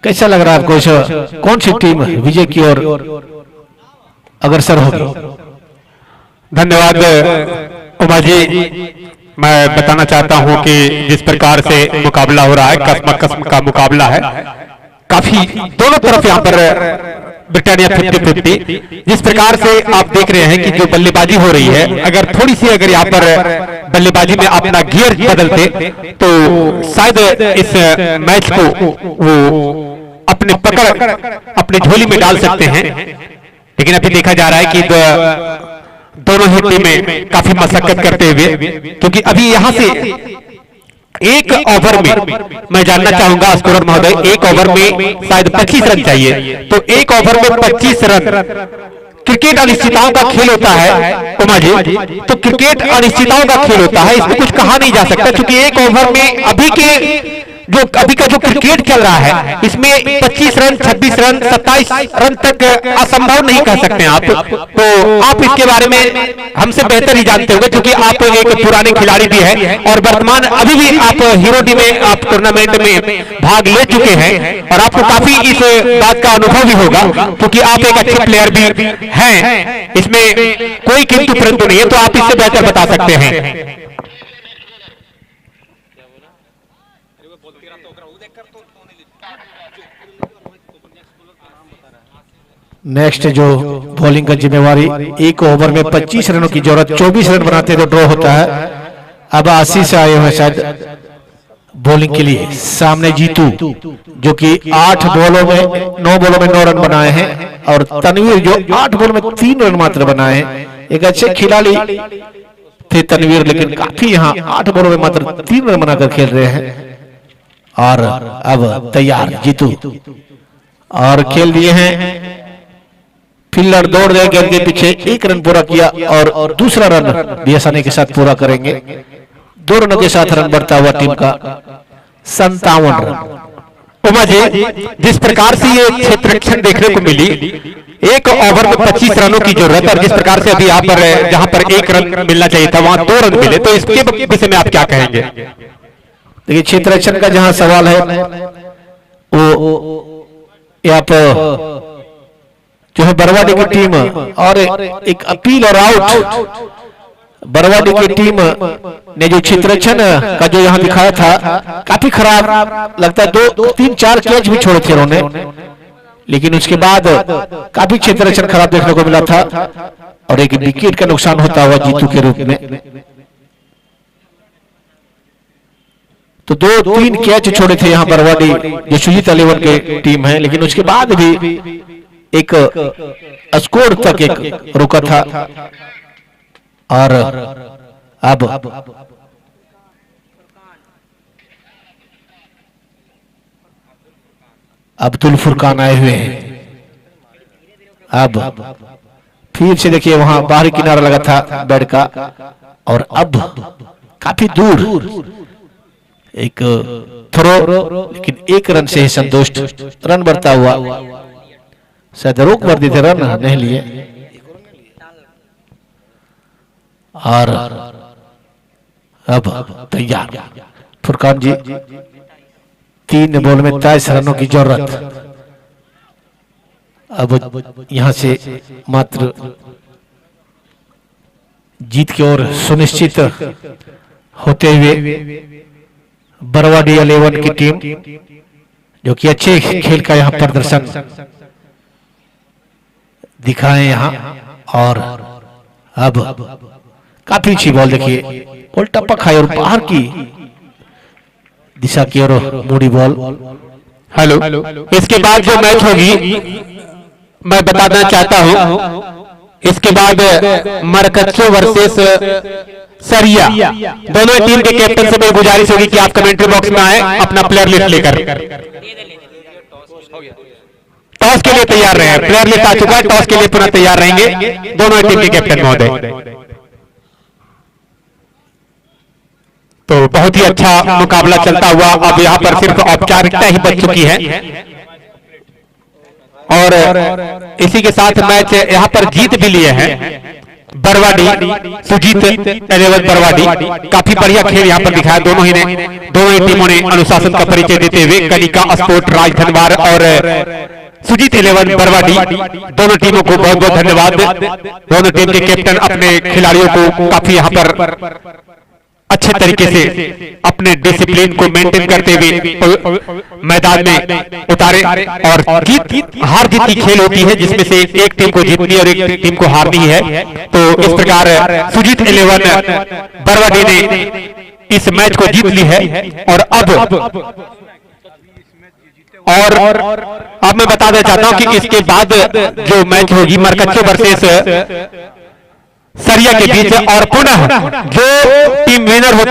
कैसा लग रहा है आपको, कौन सी टीम विजय की ओर अग्रसर होगी? धन्यवाद उमा जी। मैं बताना चाहता हूं कि जिस प्रकार से मुकाबला हो रहा है, कसम का मुकाबला है, काफी दोनों तरफ यहाँ पर ब्रिटानिया 50-50। जिस प्रकार से आप देख रहे हैं कि जो बल्लेबाजी हो रही है, अगर थोड़ी सी अगर यहाँ पर बल्लेबाजी में अपना गियर बदलते तो शायद इस मैच को वो अपने पकड़ अपनी झोली में डाल सकते हैं। लेकिन अभी देखा जा रहा है कि दोनों ही टीमें काफी मशक्कत करते हुए, क्योंकि अभी यहां से एक ओवर में मैं जानना चाहूंगा स्कोरर महोदय, एक ओवर में शायद 25 रन चाहिए, तो एक ओवर में 25 रन। क्रिकेट अनिश्चितताओं का खेल होता है उमा जी, तो क्रिकेट अनिश्चितताओं का खेल होता है, इसमें कुछ कहा नहीं जा सकता, क्योंकि एक ओवर में अभी का जो क्रिकेट चल रहा है, इसमें 25 रन, 26 रन, 27 रन तक असंभव नहीं कह सकते आप। तो आप इसके बारे में हमसे बेहतर ही जानते होंगे, क्योंकि आप एक पुराने खिलाड़ी भी हैं और वर्तमान अभी भी आप हीरो टीम में आप टूर्नामेंट में भाग ले चुके हैं, और आपको काफी इस बात का अनुभव भी होगा, क्योंकि आप एक अच्छे प्लेयर भी हैं, इसमें कोई किंतु परंतु नहीं है, तो आप इससे बेहतर बता सकते हैं। नेक्स्ट जो बॉलिंग का जिम्मेवारी, एक ओवर में 25 रनों की जरूरत, 24 रन बनाते तो ड्रॉ होता है। अब 80 से आए हुए शायद बॉलिंग के लिए। सामने जीतू जो कि 8 बॉलों में 9 बॉलों में 9 रन बनाए हैं, और तनवीर जो 8 बॉल में 3 रन मात्र बनाए हैं। एक अच्छे खिलाड़ी थे तनवीर, लेकिन काफी यहाँ 8 बॉलों में मात्र 3 रन बनाकर खेल रहे हैं। और अब तैयार जीतू और खेल दिए हैं। फील्डर दौड़ गए गेंद के पीछे, 1 रन पूरा किया और दूसरा रन भी आसानी के साथ पूरा करेंगे। 2 रनों के साथ रन बढ़ता हुआ टीम का 57 रन। उमा जी, जिस प्रकार से ये क्षेत्र रक्षण देखने को मिली, एक ओवर में 25 रनों की जरूरत, और जिस प्रकार से अभी यहाँ पर जहां पर 1 रन मिलना चाहिए था वहां 2 रन मिले, तो इसके विषय में आप क्या कहेंगे? देखिए, क्षेत्र रक्षण का जहां सवाल है वो यहाँ पर जो है बरवाडी की टीम, और एक अपील और आउट बरवाडी की टीम ने जो क्षेत्ररक्षण का जो यहाँ दिखाया था, काफी खराब लगता है। 2, 3, 4 कैच भी छोड़े थे उन्होंने, लेकिन उसके बाद काफी क्षेत्ररक्षण खराब देखने को मिला था, और एक विकेट का नुकसान होता हुआ जीतू के रूप में। तो 2, 3 कैच छोड़े थे यहाँ बरवाडी जो सुजीत 11 के टीम है, लेकिन उसके बाद भी एक स्कोर तक एक रुका था। और अब अब्दुल फुरकान आए हुए हैं। अब फिर से देखिए, वहां बाहरी किनारा लगा था बैट का, और अब काफी दूर एक थ्रो, लेकिन 1 रन से ही संतुष्ट। रन बढ़ता हुआ, शायद रोक कर दी थे, रन नहीं लिए। और अब तैयार फुरकान जी, 3 बॉल में 23 रनों की जरूरत। अब यहां से मात्र जीत की ओर सुनिश्चित होते हुए बरवाडी 11 की टीम, जो कि अच्छे खेल का यहां प्रदर्शन दिखाए यहां। और अब काफी अच्छी बॉल देखिए, बॉल टपक खाई और बाहर की दिशा की ओर मुड़ी बॉल। हेलो, इसके बाद जो मैच होगी मैं बताना चाहता हूं, इसके बाद मरकच्चो वर्सेस सरिया, दोनों टीम के कैप्टन से मेरी गुजारिश होगी कि आप कमेंट्री बॉक्स में आए अपना प्लेयर लिस्ट लेकर। टॉस के लिए तैयार रहे, प्लेयर लिस्ट आ चुका है, टॉस के लिए पुनः तैयार रहेंगे दोनों टीम के कैप्टन महोदय। तो बहुत ही अच्छा मुकाबला चलता हुआ अब यहां पर सिर्फ औपचारिकता ही बच चुकी है और इसी के साथ मैच यहां पर जीत भी लिए हैं बरवाडी, सुजीत 11 बरवाडी। काफी बढ़िया खेल यहां पर दिखाया दोनों ही टीमों ने अनुशासन का परिचय देते हुए। कनिका स्पोर्ट राजधनवार और सुजीत 11 बरवाडी, दोनों टीमों को बहुत बहुत धन्यवाद। दोनों टीम के कैप्टन अपने खिलाड़ियों को काफी यहां पर अच्छे तरीके से अपने डिसिप्लिन को मेंटेन करते हुए मैदान में उतारे। और हार जीत की खेल होती है जिसमें से एक टीम को जीतनी और एक टीम को हारनी है। तो इस प्रकार सुजीत 11 बरवाडी ने इस मैच को जीत ली है। और अब मैं बताना चाहता हूं कि इसके बाद जो मैच होगी मरकच्चो वर्सेस सरिया के बीच, और पुनः जो टीम विनर होती